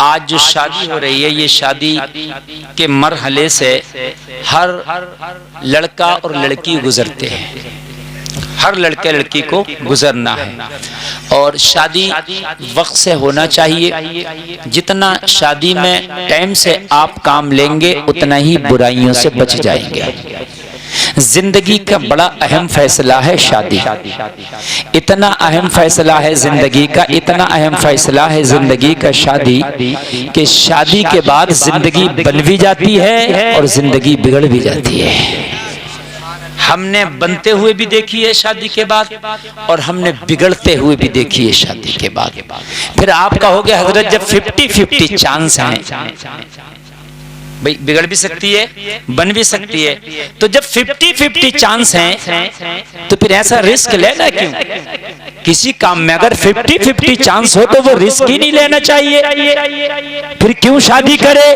آج جو شادی ہو رہی ہے یہ شادی کے مرحلے سے ہر لڑکا اور لڑکی گزرتے ہیں، ہر لڑکے لڑکی کو گزرنا ہے، اور شادی وقت سے ہونا چاہیے۔ جتنا شادی میں ٹائم سے آپ کام لیں گے اتنا ہی برائیوں سے بچ جائیں گے۔ زندگی کا بڑا اہم فیصلہ ہے شادی، اتنا اہم فیصلہ ہے زندگی کا، اتنا اہم فیصلہ ہے زندگی کا شادی، کہ شادی کے بعد زندگی بن بھی جاتی ہے اور زندگی بگڑ بھی جاتی ہے۔ ہم نے بنتے ہوئے بھی دیکھی ہے شادی کے بعد، اور ہم نے بگڑتے ہوئے بھی دیکھی ہے شادی کے بعد۔ پھر آپ کہوگے حضرت جب 50-50 چانس ہیں، بھئی بگڑ بھی سکتی ہے بن بھی سکتی ہے، تو جب 50-50 چانس ہیں تو پھر ایسا رسک لینا کیوں؟ کسی کام میں اگر 50-50 چانس ہو تو وہ رسک ہی نہیں لینا چاہیے، پھر کیوں شادی کرے؟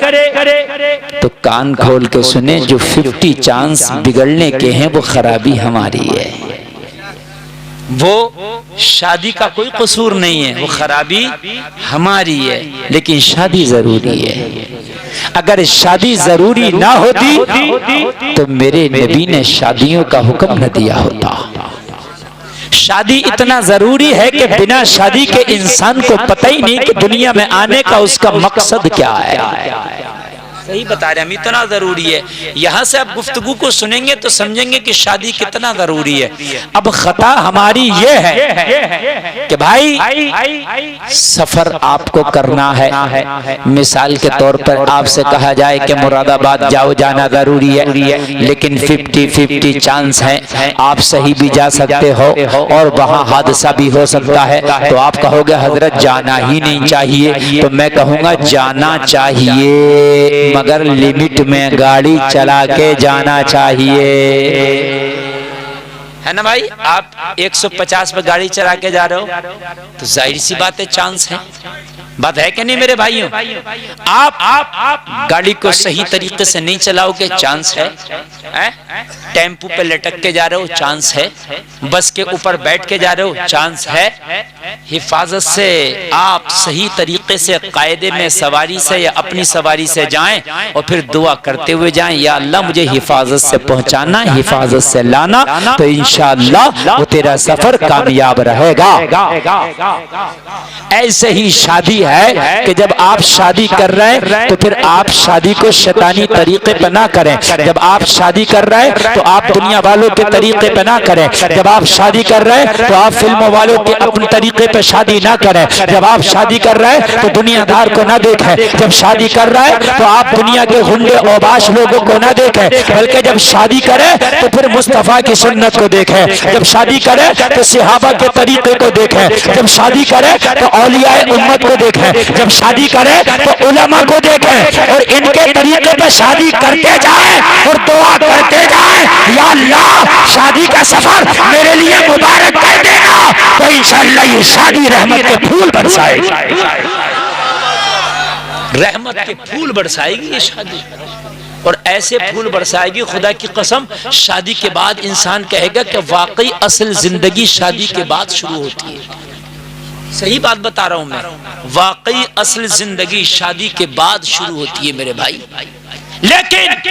تو کان کھول کے سنیں، جو 50 چانس بگڑنے کے ہیں وہ خرابی ہماری ہے، وہ شادی کا کوئی قصور نہیں ہے، وہ خرابی ہماری ہے۔ لیکن شادی ضروری ہے، اگر شادی ضروری نہ ہوتی تو میرے نبی نے شادیوں کا حکم نہ دیا ہوتا۔ شادی اتنا ضروری ہے کہ بنا شادی کے انسان کو پتہ ہی نہیں کہ دنیا میں آنے کا اس کا مقصد کیا ہے۔ صحیح بتا رہے ہیں، ہم اتنا ضروری ہے۔ یہاں سے آپ گفتگو کو سنیں گے تو سمجھیں گے کہ شادی کتنا ضروری ہے۔ اب خطا ہماری یہ ہے کہ بھائی سفر آپ کو کرنا ہے، مثال کے طور پر آپ سے کہا جائے کہ مراد آباد جاؤ، جانا ضروری ہے، لیکن 50-50 چانس ہیں، آپ صحیح بھی جا سکتے ہو اور وہاں حادثہ بھی ہو سکتا ہے، تو آپ کہو گے حضرت جانا ہی نہیں چاہیے، تو میں کہوں گا جانا چاہیے مگر لمٹ میں گاڑی چلا کے جانا چاہیے، ہے نا بھائی؟ آپ 150 پہ گاڑی چلا کے جا رہے ہو تو ظاہر سی بات ہے چانس ہے، بات ہے کہ نہیں میرے بھائیوں؟ آپ گاڑی کو صحیح طریقے سے نہیں چلاؤ گے، چانس ہے۔ ٹیمپو پہ لٹک کے جا رہے ہو، چانس ہے۔ بس کے اوپر بیٹھ کے جا رہے ہو، چانس ہے۔ حفاظت سے آپ صحیح طریقے سے قاعدے میں سواری سے یا اپنی سواری سے جائیں اور پھر دعا کرتے ہوئے جائیں، یا اللہ مجھے حفاظت سے پہنچانا، حفاظت سے لانا، تو انشاءاللہ وہ تیرا سفر کامیاب رہے گا۔ ایسے ہی شادی ہے کہ جب آپ شادی کر رہے ہیں تو پھر آپ شادی کو شیطانی طریقے پہ نہ کریں۔ جب آپ شادی کر رہے ہیں تو آپ دنیا والوں کے طریقے پہ نہ کریں۔ جب آپ شادی کر رہے ہیں تو آپ فلموں والوں کے اپنے طریقے پہ شادی نہ کریں۔ جب آپ شادی کر رہے ہیں تو دنیا دار کو نہ دیکھیں۔ جب شادی کر رہے ہیں تو آپ دنیا کے غنڈے اوباش لوگوں کو نہ دیکھیں، بلکہ جب شادی کریں تو پھر مصطفیٰ کی سنت کو دیکھیں۔ جب شادی کریں تو صحابہ کے طریقے کو دیکھیں۔ جب شادی کریں تو اولیاء امت کو دیکھیں۔ جب شادی کریں تو علماء کو دیکھیں اور ان کے طریقے پہ شادی کرتے جائیں اور دعا کرتے جائیں، یا اللہ شادی کا سفر میرے لیے مبارک کر دینا، تو انشاءاللہ یہ شادی رحمت کے پھول برسائے گی، رحمت کے پھول برسائے گی یہ شادی، اور ایسے پھول برسائے گی خدا کی قسم، شادی کے بعد انسان کہے گا کہ واقعی اصل زندگی شادی کے بعد شروع ہوتی ہے۔ صحیح بات بتا رہا ہوں میں، واقعی اصل زندگی شادی کے بعد شروع ہوتی ہے میرے بھائی۔ لیکن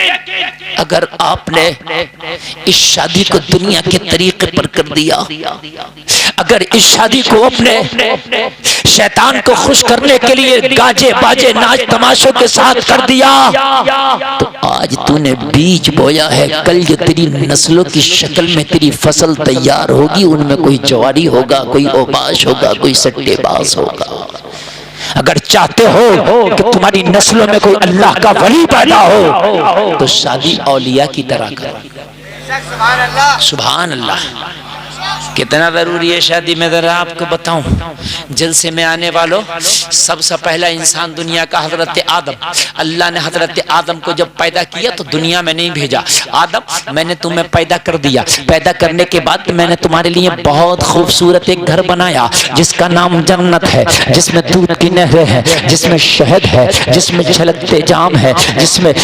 اگر آپ نے اس شادی کو دنیا کے طریقے پر کر دیا، اگر اس شادی کو اپنے شیطان کو خوش کرنے کے لیے گاجے باجے ناچ تماشوں کے ساتھ کر دیا، تو آج تو نے بیج بویا ہے، کل جو تیری نسلوں کی شکل میں تیری فصل تیار ہوگی ان میں کوئی جواری ہوگا، کوئی اوباش ہوگا، کوئی سٹے باز ہوگا۔ اگر چاہتے ہو کہ تمہاری نسلوں میں کوئی اللہ کا ولی پیدا ہو تو شادی اولیاء کی طرح کرو۔ سبحان اللہ، کتنا ضروری ہے شادی میں ذرا آپ کو بتاؤں۔ جلسے میں آنے والوں، سب سے پہلا انسان دنیا کا حضرت آدم۔ اللہ نے حضرت آدم کو جب پیدا کیا تو دنیا میں نہیں بھیجا، آدم میں نے تمہیں پیدا کر دیا، پیدا کرنے کے بعد میں نے تمہارے لیے بہت خوبصورت ایک گھر بنایا جس کا نام جنت ہے، جس میں دودھ کی نہریں ہیں، جس میں شہد ہے، جس میں چھلکتے جام ہے،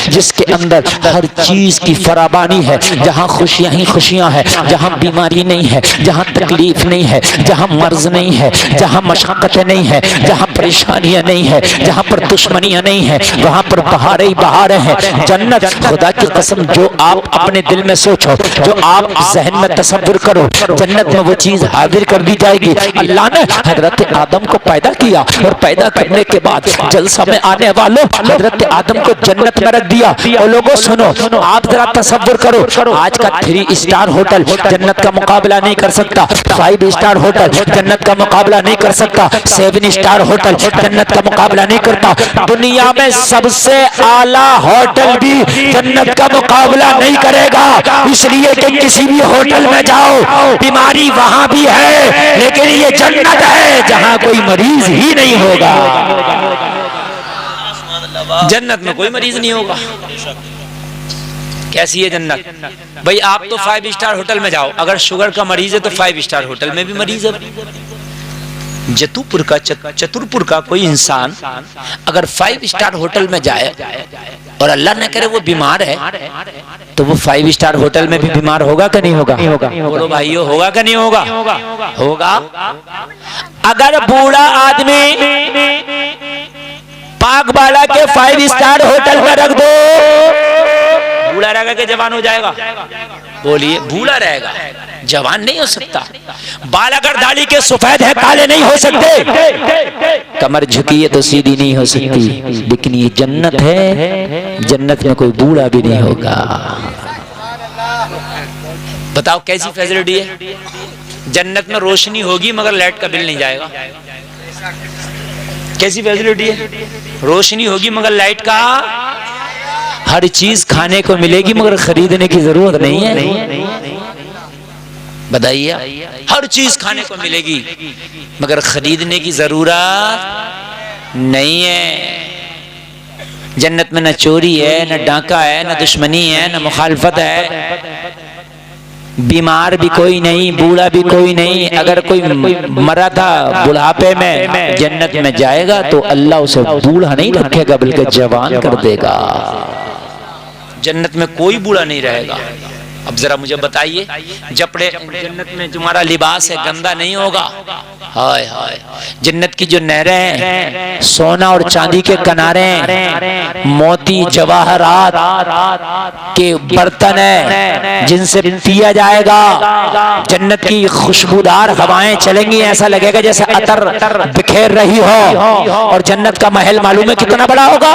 جس کے اندر ہر چیز کی فراوانی ہے، جہاں خوشیاں ہی خوشیاں ہیں، جہاں بیماری نہیں ہے، جہاں جہاں تکلیف نہیں ہے، جہاں مرض نہیں ہے، جہاں مشقتیں نہیں ہے، جہاں پریشانیاں نہیں ہے، جہاں پر دشمنیاں نہیں ہے، وہاں پر بہاریں ہی بہاریں ہیں۔ جنت خدا کی قسم جو آپ اپنے دل میں سوچو، جو آپ ذہن میں تصور کرو، جنت میں وہ چیز حاضر کر دی جائے گی۔ اللہ نے حضرت آدم کو پیدا کیا اور پیدا کرنے کے بعد جلسہ میں آنے والوں حضرت آدم کو جنت میں رکھ دیا۔ اور لوگوں سنو، آپ ذرا تصور کرو، آج کا 3 اسٹار ہوٹل جنت کا مقابلہ نہیں کر سکتا، 5 اسٹار ہوٹل جنت کا مقابلہ نہیں کر سکتا، 7 اسٹار ہوٹل جنت کا مقابلہ نہیں کرتا۔ دنیا میں سب سے اعلیٰ ہوٹل بھی جنت کا مقابلہ نہیں کرے گا، اس لیے کہ کسی بھی ہوٹل میں جاؤ بیماری وہاں بھی ہے، لیکن یہ جنت ہے جہاں کوئی مریض ہی نہیں ہوگا۔ جنت میں کوئی مریض نہیں ہوگا۔ کیسی ہے جنت؟ بھئی آپ تو 5 اسٹار ہوٹل میں جاؤ، اگر شوگر کا مریض ہے تو 5 اسٹار ہوٹل میں بھی مریض ہے۔ چترپور کا کوئی انسان اگر 5 اسٹار ہوٹل میں جائے اور اللہ نہ کرے وہ بیمار ہے تو وہ 5 اسٹار ہوٹل میں بھی بیمار ہوگا کہ نہیں ہوگا؟ بولو بھائیو، ہوگا کہ نہیں ہوگا؟ ہوگا۔ اگر بوڑھا آدمی پاک بالا کے 5 اسٹار ہوٹل میں رکھ دو، بوڑھا رہے گا کہ جوان ہو جائے گا؟ بولیے، بوڑھا رہے گا، جوان نہیں ہو سکتا۔ بال اگر داڑھی کے سفید ہیں کالے نہیں ہو سکتے، کمر جھکی ہے تو سیدھی نہیں ہو سکتی، لیکن یہ جنت ہے، جنت میں کوئی بوڑھا بھی نہیں ہوگا۔ بتاؤ کیسی فیسلٹی ہے؟ جنت میں روشنی ہوگی مگر لائٹ کا بل نہیں جائے گا۔ کیسی فیسلٹی ہے؟ روشنی ہوگی مگر لائٹ کا، ہر چیز کھانے کو ملے گی مگر خریدنے کی ضرورت نہیں ہے۔ بتائیے، ہر چیز کھانے کو ملے گی مگر خریدنے کی ضرورت نہیں ہے۔ جنت میں نہ چوری ہے، نہ ڈاکہ ہے، نہ دشمنی ہے، نہ مخالفت ہے، بیمار بھی کوئی نہیں، بوڑھا بھی کوئی نہیں۔ اگر کوئی مرا تھا بڑھاپے میں جنت میں جائے گا تو اللہ اسے بوڑھا نہیں رکھے گا بلکہ جوان کر دے گا۔ جنت میں کوئی بوڑھا نہیں رہے گا۔ اب ذرا مجھے بتائیے، جنت میں تمہارا لباس ہے گندا نہیں ہوگا؟ ہائے ہائے، جنت کی جو نہریں ہیں، سونا اور چاندی کے کنارے، موتی جواہرات کے برتن ہیں جن سے پیا جائے گا۔ جنت کی خوشبودار ہوائیں چلیں گی، ایسا لگے گا جیسے عطر بکھیر رہی ہو۔ اور جنت کا محل معلوم ہے کتنا بڑا ہوگا؟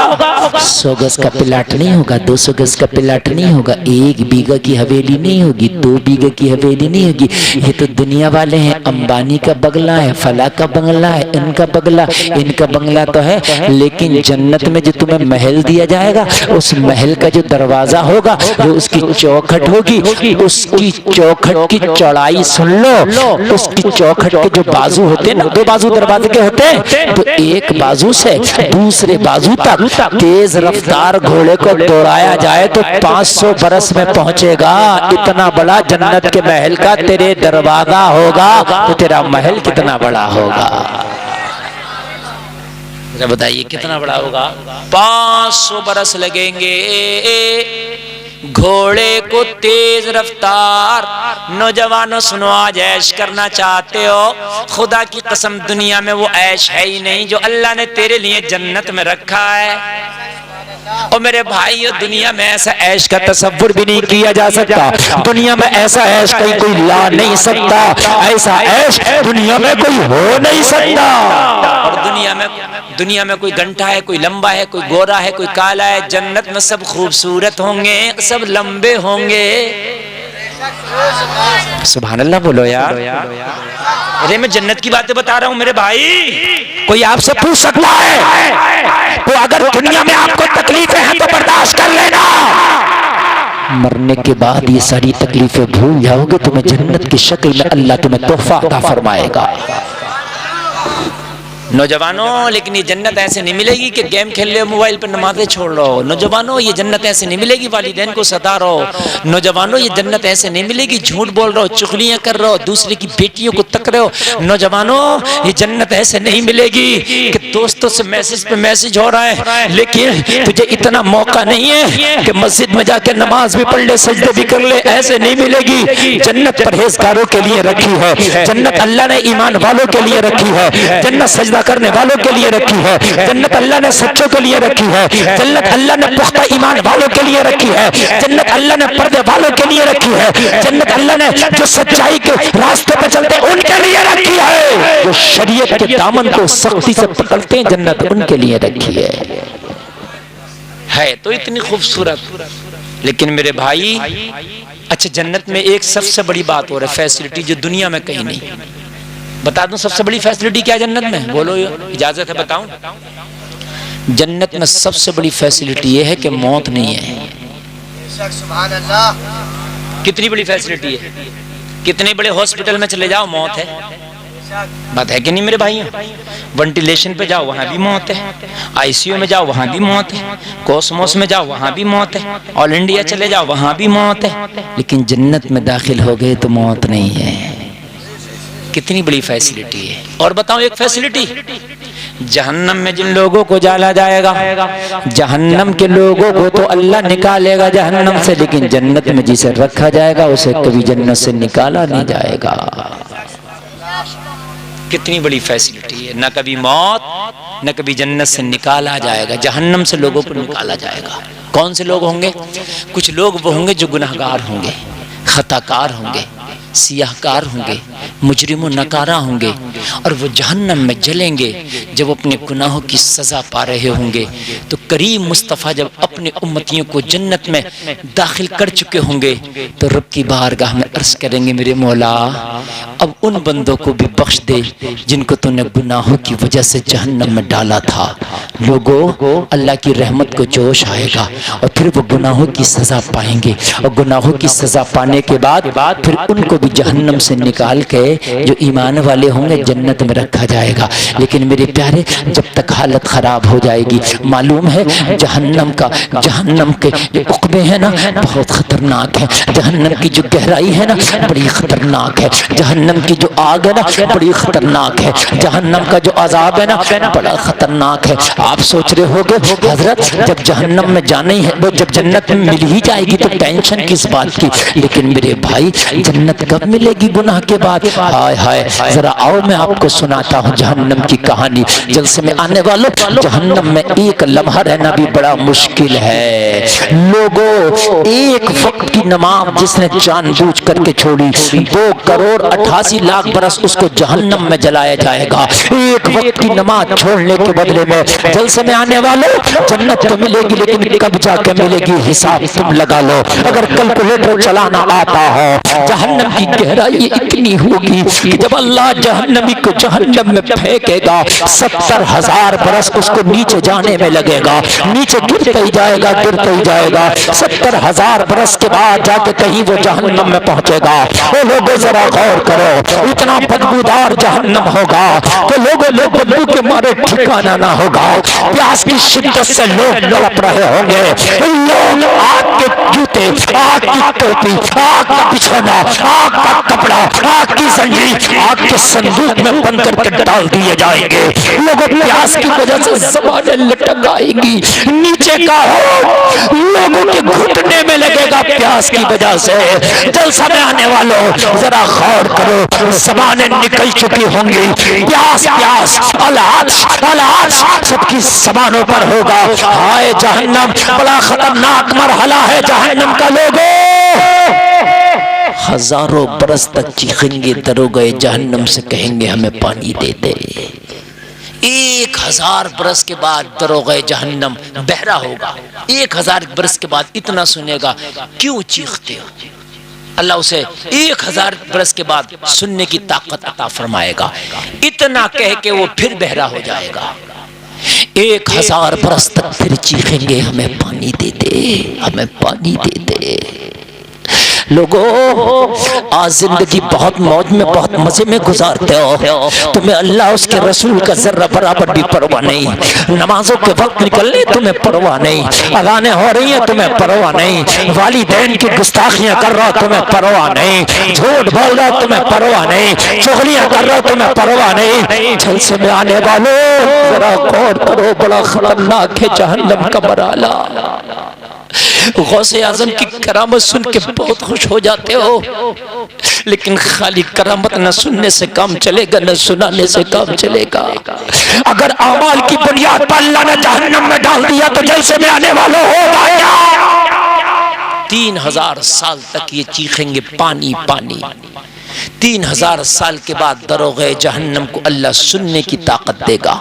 100 گز کا پلاٹ نہیں ہوگا، 200 گز کا پلاٹ نہیں ہوگا، 1 بیگھہ کی حویلی نہیں ہوگی، 2 بیگھے کی حویلی نہیں ہوگی۔ یہ تو دنیا والے ہیں، امبانی کا بنگلہ ہے، فلاں کا بنگلہ ہے، ان کا بنگلہ، ان کا بنگلہ تو ہے، لیکن جنت میں جو تمہیں محل دیا جائے گا، اس محل کا جو دروازہ ہوگا، جو اس کی چوکھٹ ہوگی، اس کی چوکھٹ کی چوڑائی سن لو، اس کی چوکھٹ کے جو بازو ہوتے ہیں نا، 2 بازو دروازے کے ہوتے ہیں، تو ایک بازو سے دوسرے بازو تک تیز رفتار گھوڑے کو دوڑایا جائے تو 500 برس میں پہنچے گا۔ اتنا بڑا جنت کے محل کا تیرے دروازہ ہوگا تو تیرا محل کتنا بڑا ہوگا؟ بتائیے کتنا بڑا ہوگا؟ 500 برس لگیں گے گھوڑے کو تیز رفتار۔ نوجوانوں سنو، آج عیش کرنا چاہتے ہو؟ خدا کی قسم دنیا میں وہ عیش ہے ہی نہیں جو اللہ نے تیرے لیے جنت میں رکھا ہے۔ اور میرے بھائیو، دنیا میں ایسا عیش کا تصور بھی نہیں کیا جا سکتا، دنیا میں ایسا عیش کوئی لا نہیں سکتا، ایسا عیش دنیا میں کوئی ہو نہیں سکتا۔ اور دنیا میں کوئی گھنٹا ہے، کوئی لمبا ہے، کوئی گورا ہے، کوئی کالا ہے۔ جنت میں سب خوبصورت ہوں گے، سب لمبے ہوں گے۔ سبحان اللہ بولو یار۔ ارے میں جنت کی باتیں بتا رہا ہوں میرے بھائی۔ کوئی آپ سے پوچھ سکتا ہے تو اگر دنیا میں آپ کو تکلیفیں ہیں تو برداشت کر لینا، مرنے کے بعد یہ ساری تکلیفیں بھول جاؤ گے، تمہیں جنت کی شکل میں اللہ تمہیں تحفہ عطا فرمائے گا۔ نوجوانوں لیکن یہ جنت ایسے نہیں ملے گی کہ گیم کھیل رہے ہو موبائل پر نمازیں چھوڑ رہے ہو. نوجوانوں یہ جنت ایسے نہیں ملے گی والدین کو ستا رہے ہو. نوجوانوں یہ جنت ایسے نہیں ملے گی جھوٹ بول رہے ہو, چغلیاں کر رہے ہو, دوسرے کی بیٹیوں کو تک رہے ہو. نوجوانوں یہ جنت ایسے نہیں ملے گی کہ دوستوں سے میسج پہ میسج ہو رہا ہے لیکن تجھے اتنا موقع نہیں ہے کہ مسجد میں جا کے نماز بھی پڑھ لے, سجدے بھی کر لے. ایسے نہیں ملے گی. جنت پرہیزگاروں کے لیے رکھی ہے, جنت اللہ نے ایمان والوں کے لیے رکھی ہے, جنت سجدہ کرنے والوں کے لیے رکھی ہے, جنت اللہ نے سچوں کے لیے رکھی ہے, جنت اللہ نے پختہ ایمان والوں کے لیے رکھی ہے, جنت اللہ نے پردے والوں کے لیے رکھی ہے, جنت اللہ نے جو سچائی کے راستے پہ چلتے ان کے لیے رکھی ہے, جو شریعت کے دامن کو سختی سے پکڑتے ہیں جنت ان کے لیے رکھی ہے. تو اتنی خوبصورت. لیکن میرے بھائی اچھا جنت میں ایک سب سے بڑی بات ہو رہی ہے, فیسلٹی جو دنیا میں کہیں نہیں. بتا دوں سب سے بڑی فیسلٹی کیا جنت میں؟ بولو, اجازت ہے بتاؤں؟ جنت میں سب سے بڑی فیسلٹی یہ ہے کہ موت نہیں ہے. سبحان اللہ. کتنی بڑی فیسلٹی ہے. کتنے بڑے ہاسپٹل میں چلے جاؤ موت ہے. بات ہے کہ نہیں میرے بھائی؟ وینٹیلیشن پہ جاؤ وہاں بھی موت ہے, آئی سی یو میں جاؤ وہاں بھی موت ہے, کوسموس میں جاؤ وہاں بھی موت ہے, آل انڈیا چلے جاؤ وہاں بھی موت ہے. لیکن جنت میں داخل ہو گئے تو موت نہیں ہے. کتنی بڑی فیسلٹی ہے. اور بتاؤں ایک فیسلٹی, جہنم میں جن لوگوں کو ڈالا جائے گا, جہنم کے لوگوں کو تو اللہ نکالے گا جہنم سے, لیکن جنت میں جسے رکھا جائے گا اسے کبھی جنت سے نکالا نہیں جائے گا. کتنی بڑی فیسلٹی ہے. نہ کبھی موت نہ کبھی جنت سے نکالا جائے گا, جہنم سے لوگوں کو نکالا جائے گا. کون سے لوگ ہوں گے؟ کچھ لوگ وہ ہوں گے جو گناہگار ہوں گے, خطا کار ہوں گے, سیاہ کار ہوں گے, مجرم و نکارہ ہوں گے, اور وہ جہنم میں جلیں گے جب اپنے گناہوں کی سزا پا رہے ہوں گے. تو کریم مصطفیٰ جب اپنے امتیوں کو جنت میں داخل کر چکے ہوں گے تو رب کی بارگاہ میں عرض کریں گے, میرے مولا اب ان بندوں کو بھی بخش دے جن کو تو نے گناہوں کی وجہ سے جہنم میں ڈالا تھا. لوگوں اللہ کی رحمت کو جوش آئے گا اور پھر وہ گناہوں کی سزا پائیں گے, اور گناہوں کی سزا پانے کے بعد پھر ان کو بھی جہنم سے نکال کے جو ایمان والے ہوں گے جنت میں رکھا جائے گا. لیکن میرے پیارے جب تک حالت خراب ہو جائے گی, معلوم ہے جہنم کے جو عقبے ہیں نا بہت خطرناک ہے, جہنم کی جو گہرائی ہے نا بڑی خطرناک ہے, جہنم کی جو آگ ہے نا بڑی خطرناک ہے, جہنم کا جو عذاب ہے نا بڑا خطرناک ہے. آپ سوچ رہے ہوگے حضرت جب جہنم میں جانا ہی ہے, وہ جب جنت میں مل ہی جائے گی تو ٹینشن کس بات کی. لیکن میرے بھائی جنت کب ملے گی گناہ کے بعد؟ ہائے ہائے, ذرا آؤ میں آپ کو سناتا ہوں جہنم کی کہانی. جلسے میں آنے والوں, جہنم میں ایک لمحہ رہنا بھی بڑا مشکل ہے. لوگوں ایک وقت کی نماز جس نے جان بوجھ کر کے چھوڑی 2,88,00,000 برس اس کو جہنم میں جلایا جائے گا. ایک وقت کی نماز چھوڑنے کے بدلے میں جلسے میں آنے والوں جنت تو ملے گی لیکن کب جا کے ملے گی حساب تم لگا لو. اگر کیلکولیٹر چلانا آتا ہو جہنم کی گہرائی اتنی ہوگی کہ جب اللہ جہنمی کو جہنم میں پھینکے گا 70,000 برس اس کو نیچے جانے میں لگے گا, نیچے گرتا ہی جائے گا, گرتا ہی جائے گا. 70,000 برس کے بعد جا کے کہیں وہ جہنم میں پہنچے گا. وہ لوگوں ذرا غور کرو, اتنا بدبودار جہنم ہوگا کہ لوگوں بدبو کے مارے ٹھکانا نہ ہوگا. پیاس کی شدت سے لوگ تڑپ رہے ہوں گے. لوگ آگ کے جوتے, آگ کی ٹوپی, آگ کا بچھونا, آگ کا کپڑا, آگ کی زنجیر آگ کے صندوق میں بند کر کے ڈال دیے جائیں گے. لوگوں پیاس کی وجہ سے زبانیں لٹک آئیں گی, نیچے کا ہو لوگوں کے گھٹنے میں لگے گا پیاس کی وجہ سے. جلسہ میں آنے والوں ذرا غور کرو, زبانیں نکل چکی ہوں گی, پیاس پیاس, العطش سب کی زبانوں پر ہوگا. ہائے جہنم, بڑا خطرناک مرحلہ ہے جہنم کا. لوگوں ہزاروں برس تک چیخیں گے, دروغے جہنم سے کہیں گے ہمیں پانی دے دے. 1,000 برس کے بعد دروغے جہنم بہرا ہوگا. 1,000 برس کے بعد اتنا سنے گا, کیوں چیختے ہو؟ اللہ اسے 1,000 برس کے بعد سننے کی طاقت عطا فرمائے گا. اتنا کہہ کے وہ پھر بہرا ہو جائے گا. 1,000 برس تک پھر چیخیں گے ہمیں پانی دے دے, ہمیں پانی دے دے. لوگوں آج زندگی بہت موج میں بہت مزے میں گزارتے ہو، تمہیں اللہ اس کے رسول کا ذرہ برابر بھی پرواہ نہیں، نمازوں کے وقت نکلنے تمہیں پرواہ نہیں، اذانیں ہو رہی ہیں تمہیں پرواہ نہیں، والدین کی گستاخیاں کر رہا تمہیں پرواہ نہیں، جھوٹ بول رہا تمہیں پرواہ نہیں، چغلیاں کر رہا تمہیں پرواہ نہیں۔ جلسے میں آنے والوں ذرا غور کرو، بڑا خطرناک ہے جہنم کا مرحلہ۔ غوث اعظم کی کرامت سن کے بہت خوش ہو جاتے ہو، لیکن خالی کرامت نہ سننے سے کام چلے گا، نہ سنانے سے کام چلے گا۔ اگر اعمال کی بنیاد پر اللہ نے جہنم میں ڈال دیا تو جلسے میں آنے والوں ہوگا کیا؟ 3000 سال تک یہ چیخیں گے پانی پانی۔ 3000 سال کے بعد دروغ جہنم کو اللہ سننے کی طاقت دے گا۔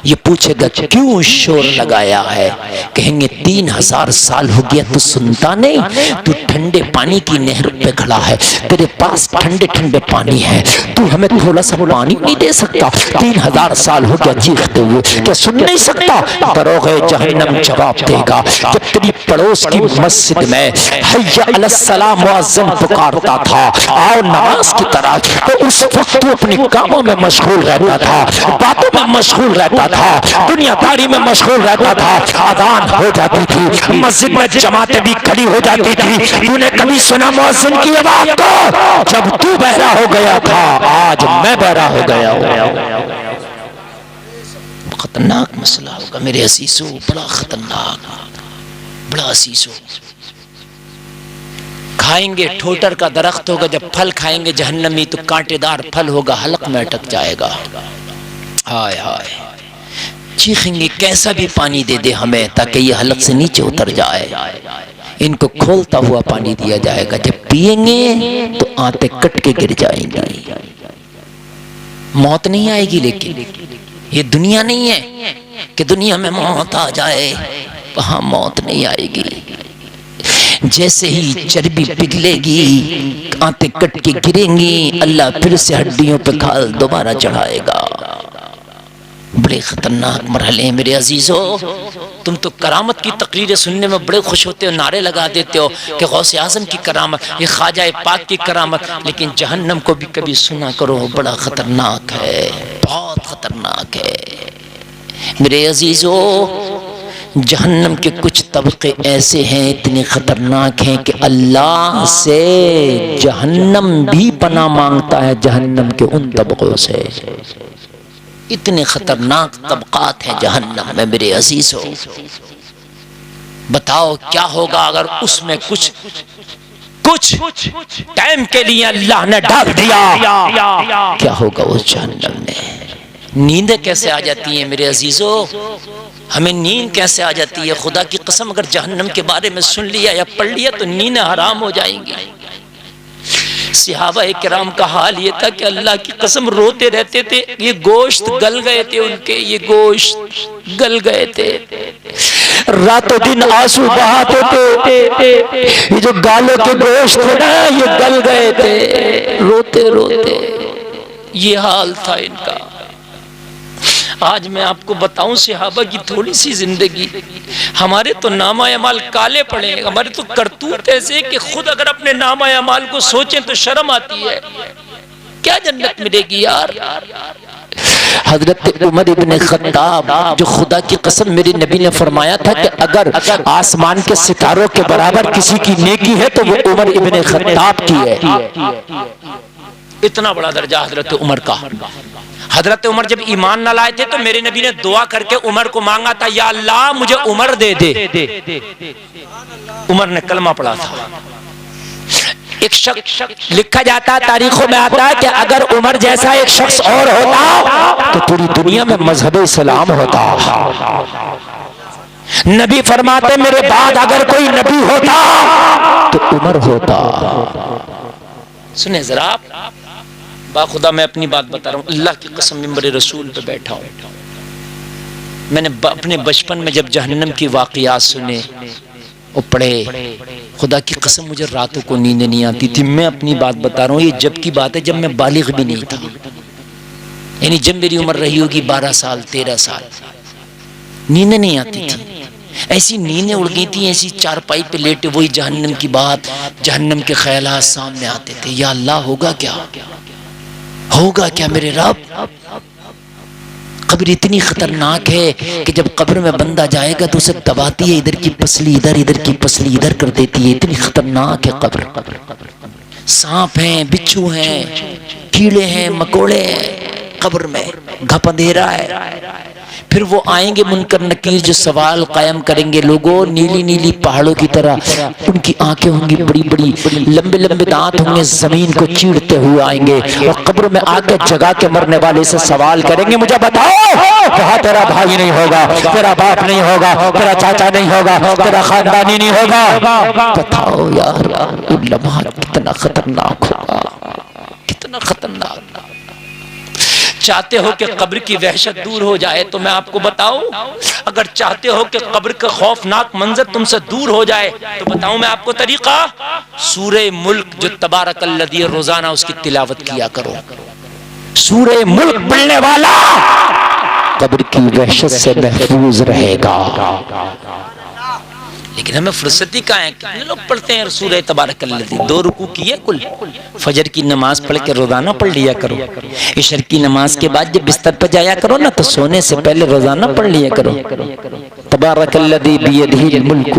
یہ پوچھے گا کیوں شور لگایا ہے؟ کہیں گے 3000 سال ہو گیا تو سنتا نہیں؟ تو ٹھنڈے پانی کی نہر پہ کھڑا ہے، تیرے پاس ٹھنڈے ٹھنڈے پانی ہے، تو ہمیں تھوڑا سا پانی نہیں دے سکتا؟ 3000 سال ہو گیا چیختے ہوئے، کیا سن نہیں سکتا؟ دروغ جہنم جواب دے گا جب تیری پڑوس کی مسجد میں حی علی الصلاۃ مؤذن پکارتا تھا آؤ نماز کی طرح، تو اس وقت تو اپنی کاموں میں مشغول رہتا تھا، باتوں میں مشغول رہتا تھا، دنیا داری میں مشغول رہتا تھا، اذان ہو جاتی تھی، مسجد میں جماعتیں بھی کھڑی ہو جاتی تھی، تو نے کبھی سنا مؤذن کی آواز کو؟ جب تو بہرا ہو گیا تھا آج میں بہرا ہو گیا ہوں۔ خطرناک مسئلہ ہوگا میرے عزیزو، بڑا خطرناک، بڑا عزیزو۔ کھائیں گے ٹھوٹر کا درخت ہوگا، جب پھل کھائیں گے جہنمی تو کانٹے دار پھل ہوگا، حلق میں اٹک جائے گا۔ ہائے ہائے، چیخیں گے کیسا بھی پانی دے دے ہمیں تاکہ یہ حلق سے نیچے اتر جائے۔ ان کو کھولتا ہوا پانی دیا جائے گا، جب پیئیں گے تو آنتیں کٹ کے گر جائیں گی۔ موت نہیں آئے گی، لیکن یہ دنیا نہیں ہے کہ دنیا میں موت آ جائے، وہاں موت نہیں آئے گی۔ جیسے ہی چربی پگھلے گی، آنتیں کٹ کے گریں گی، اللہ پھر سے ہڈیوں پہ کھال دوبارہ چڑھائے گا۔ بڑے خطرناک مرحلے ہیں میرے عزیزو۔ تم تو کرامت کی تقریریں سننے میں بڑے خوش ہوتے ہو، نعرے لگا دیتے ہو کہ غوث اعظم کی کرامت، یہ خواجہ پاک کی کرامت، لیکن جہنم کو بھی کبھی سنا کرو، بڑا خطرناک ہے، بہت خطرناک ہے میرے عزیزو۔ جہنم کے کچھ طبقے ایسے ہیں، اتنے خطرناک ہیں کہ اللہ سے جہنم بھی پناہ مانگتا ہے، جہنم کے ان طبقوں سے۔ اتنے خطرناک طبقات ہیں جہنم میں میرے عزیزو۔ بتاؤ کیا ہوگا اگر اس میں کچھ ٹائم کے لیے اللہ نے ڈال دیا، کیا ہوگا اس جہنم میں؟ نیندیں کیسے آ جاتی ہیں میرے عزیزو، ہمیں نیند کیسے آ جاتی ہے؟ خدا کی قسم اگر جہنم کے بارے میں سن لیا یا پڑھ لیا تو نیندیں حرام ہو جائیں گی۔ صحابہ کرام کا حال یہ تھا کہ اللہ کی قسم روتے رہتے تھے، یہ گوشت گل گئے تھے ان کے، یہ گوشت گل گئے تھے، راتوں دن آنسو بہاتے تھے، یہ جو گالوں کے گوشت تھے نا یہ گل گئے تھے، روتے روتے، یہ حال تھا ان کا۔ آج میں آپ کو بتاؤں صحابہ کی تھوڑی سی زندگی، ہمارے تو نامہ اعمال کالے پڑے ہیں، ہمارے تو کرتوت ایسے کہ خود اگر اپنے نامہ اعمال کو سوچیں تو شرم آتی ہے۔ کیا جنت ملے گی یار؟ حضرت عمر ابن خطاب، جو خدا کی قسم میرے نبی نے فرمایا تھا کہ اگر آسمان کے ستاروں کے برابر کسی کی نیکی ہے تو وہ عمر ابن خطاب کی ہے۔ اتنا بڑا درجہ حضرت عمر کا۔ حضرت عمر جب ایمان نہ لائے تھے تو میرے نبی نے دعا کر کے عمر کو مانگا تھا، یا اللہ مجھے عمر دے دے۔ عمر نے کلمہ پڑھا تھا۔ ایک شخص لکھا جاتا ہے، تاریخوں میں آتا ہے کہ اگر عمر جیسا ایک شخص اور ہوتا تو پوری دنیا میں مذہب اسلام ہوتا۔ نبی فرماتے میرے بعد اگر کوئی نبی ہوتا تو عمر ہوتا۔ سنیں ذرا آپ، با خدا میں اپنی بات بتا رہا ہوں، اللہ کی قسم ممبر رسول پہ بیٹھا ہوں، میں نے اپنے بچپن میں جب جہنم کی واقعات سنے اور پڑھے، خدا کی قسم مجھے راتوں کو نیند نہیں آتی تھی۔ میں اپنی بات بتا رہا ہوں، یہ جب کی بات ہے جب میں بالغ بھی نہیں تھا، یعنی جب میری عمر رہی ہوگی 12 سال 13 سال، نیند نہیں آتی تھی۔ ایسی نیندیں اڑ گئی تھی، ایسی چارپائی پہ لیٹے وہی جہنم کی بات، جہنم کے خیالات سامنے آتے تھے. یا اللہ ہوگا کیا، ہوگا کیا میرے رب؟ قبر اتنی خطرناک ہے کہ جب قبر میں بندہ جائے گا تو اسے دباتی ہے، ادھر کی پسلی ادھر، ادھر کی پسلی ادھر کر دیتی ہے. اتنی خطرناک ہے قبر. سانپ ہیں، بچھو ہیں، کیڑے ہیں، مکوڑے ہیں قبر میں، گھپ اندھیرا ہے. پھر وہ آئیں گے منکر نکیر جو سوال قائم کریں گے. لوگوں نیلی نیلی پہاڑوں کی طرح ان کی آنکھیں ہوں گی بڑی بڑی، لمبے لمبے دانت ہوں گے، زمین کو چیرتے ہوئے آئیں گے اور قبر میں آ کے جگہ کے مرنے والے سے سوال کریں گے، مجھے بتاؤ کہاں تیرا بھائی نہیں ہوگا، تیرا باپ نہیں ہوگا، تیرا چاچا نہیں ہوگا، تیرا خاندانی نہیں ہوگا؟ بتاؤ یار وہ لمحہ کتنا خطرناک ہوگا، کتنا خطرناک. چاہتے ہو کہ قبر کی وحشت دور ہو جائے تو میں آپ کو بتاؤں، اگر چاہتے ہو کہ قبر کا خوفناک منظر تم سے دور ہو جائے تو بتاؤں میں آپ کو طریقہ، سورہ ملک جو تبارک الذی روزانہ اس کی تلاوت کیا کرو. سورہ ملک پڑھنے والا قبر کی وحشت سے محفوظ رہے گا. لیکن ہمیں فرصتی کہاں ہے؟ کتنے لوگ پڑھتے ہیں سورہ تبارک الذی؟ 2 رکوع کیے کل. فجر کی نماز پڑھ کے روزانہ پڑھ لیا کرو. عشر کی نماز کے بعد جب بستر پہ جایا کرو نا تو سونے سے پہلے روزانہ پڑھ لیا کرو. تبارک الذی بیدہ الملک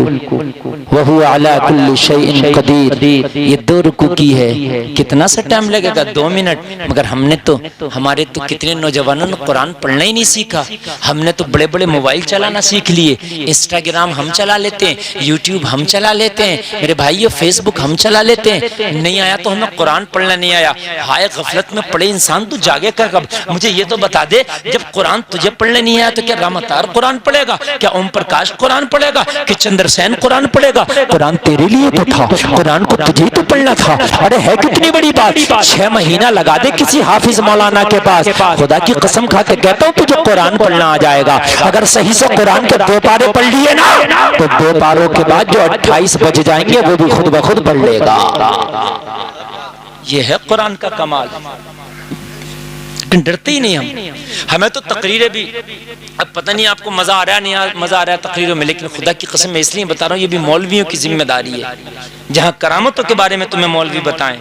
وہو علی کل شیء قدیر. یہ 2 رکوع کی ہے. کتنا سا ٹائم لگے گا؟ 2 منٹ. مگر ہم نے تو، ہمارے تو کتنے نوجوانوں نے قرآن پڑھنا ہی نہیں سیکھا. ہم نے تو بڑے بڑے موبائل چلانا سیکھ لیے. انسٹاگرام ہم چلا لیتے ہیں، یوٹیوب ہم چلا لیتے ہیں، میرے بھائیو فیس بک ہم چلا لیتے ہیں. نہیں آیا تو ہمیں قرآن پڑھنا نہیں آیا. ہائے غفلت میں پڑے انسان، تو جاگے کا کب؟ مجھے یہ تو بتا دے، جب قرآن تجھے پڑھنے نہیں آیا تو کیا رامتار قرآن پڑھے گا؟ کیا اوم پرکاش قرآن پڑھے گا؟ کہ چندر سین قرآن پڑھے گا؟ قرآن تیرے لیے تو تھا، قرآن کو تجھے تو پڑھنا تھا. ارے ہے کتنی بڑی بات، 6 مہینہ لگا دے کسی حافظ مولانا کے پاس. خدا کی قسم کھا کے کہتا ہوں تجھے قرآن پڑھنا آ جائے گا. اگر صحیح سے قرآن کے 2 پارے پڑھ لیے نا تو 2 پاروں کے بعد جو 28 بج جائیں گے وہ بھی خود بخود پڑھ لے گا. یہ ہے قرآن کا کمال. ڈرتے ہی نہیں ہم. ہمیں تو تقریریں بھی، اب پتہ نہیں آپ کو مزہ آ رہا ہے نہیں مزہ آ رہا ہے تقریروں میں، لیکن خدا کی قسم میں اس لیے بتا رہا ہوں یہ بھی مولویوں کی ذمہ داری ہے. جہاں کرامتوں کے بارے میں تمہیں مولوی بتائیں،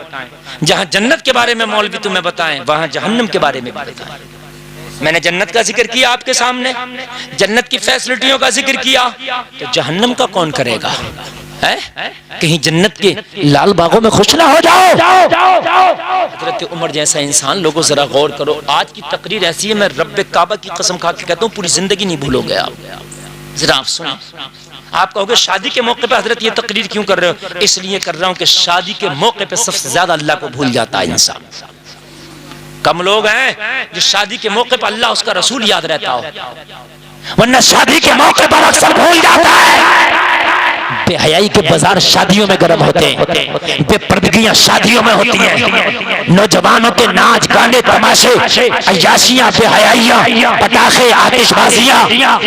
جہاں جنت کے بارے میں مولوی تمہیں بتائیں، وہاں جہنم کے بارے میں بھی بتائیں. میں نے جنت کا ذکر کیا آپ کے سامنے، جنت کی فیسلٹیوں کا ذکر کیا، تو جہنم کا کون کرے گا؟ کہیں جنت کے لال باغوں میں خوش نہ ہو جاؤ. حضرت عمر جیسا انسان، لوگوں ذرا غور کرو. آج کی تقریر ایسی ہے، میں رب کعبہ کی قسم کھا کے کہتا ہوں پوری زندگی نہیں بھولو گے آپ. ذرا آپ سنیں. آپ کہو گے شادی کے موقع پہ حضرت یہ تقریر کیوں کر رہے ہو؟ اس لیے کر رہا ہوں کہ شادی کے موقع پہ سب سے زیادہ اللہ کو بھول جاتا ہے انسان. کم لوگ ہیں جو شادی کے موقع پر اللہ اس کا رسول یاد رہتا ہو، ورنہ شادی کے موقع پر اکثر بھول جاتا ہے. بے حیائی کے بازار شادیوں میں گرم ہوتے ہیں، بے پردگیاں شادیوں میں ہوتی ہیں، نوجوانوں کے ناچ گانے تماشے عیاشیاں بے حیائیاں پٹاخے آتش بازیاں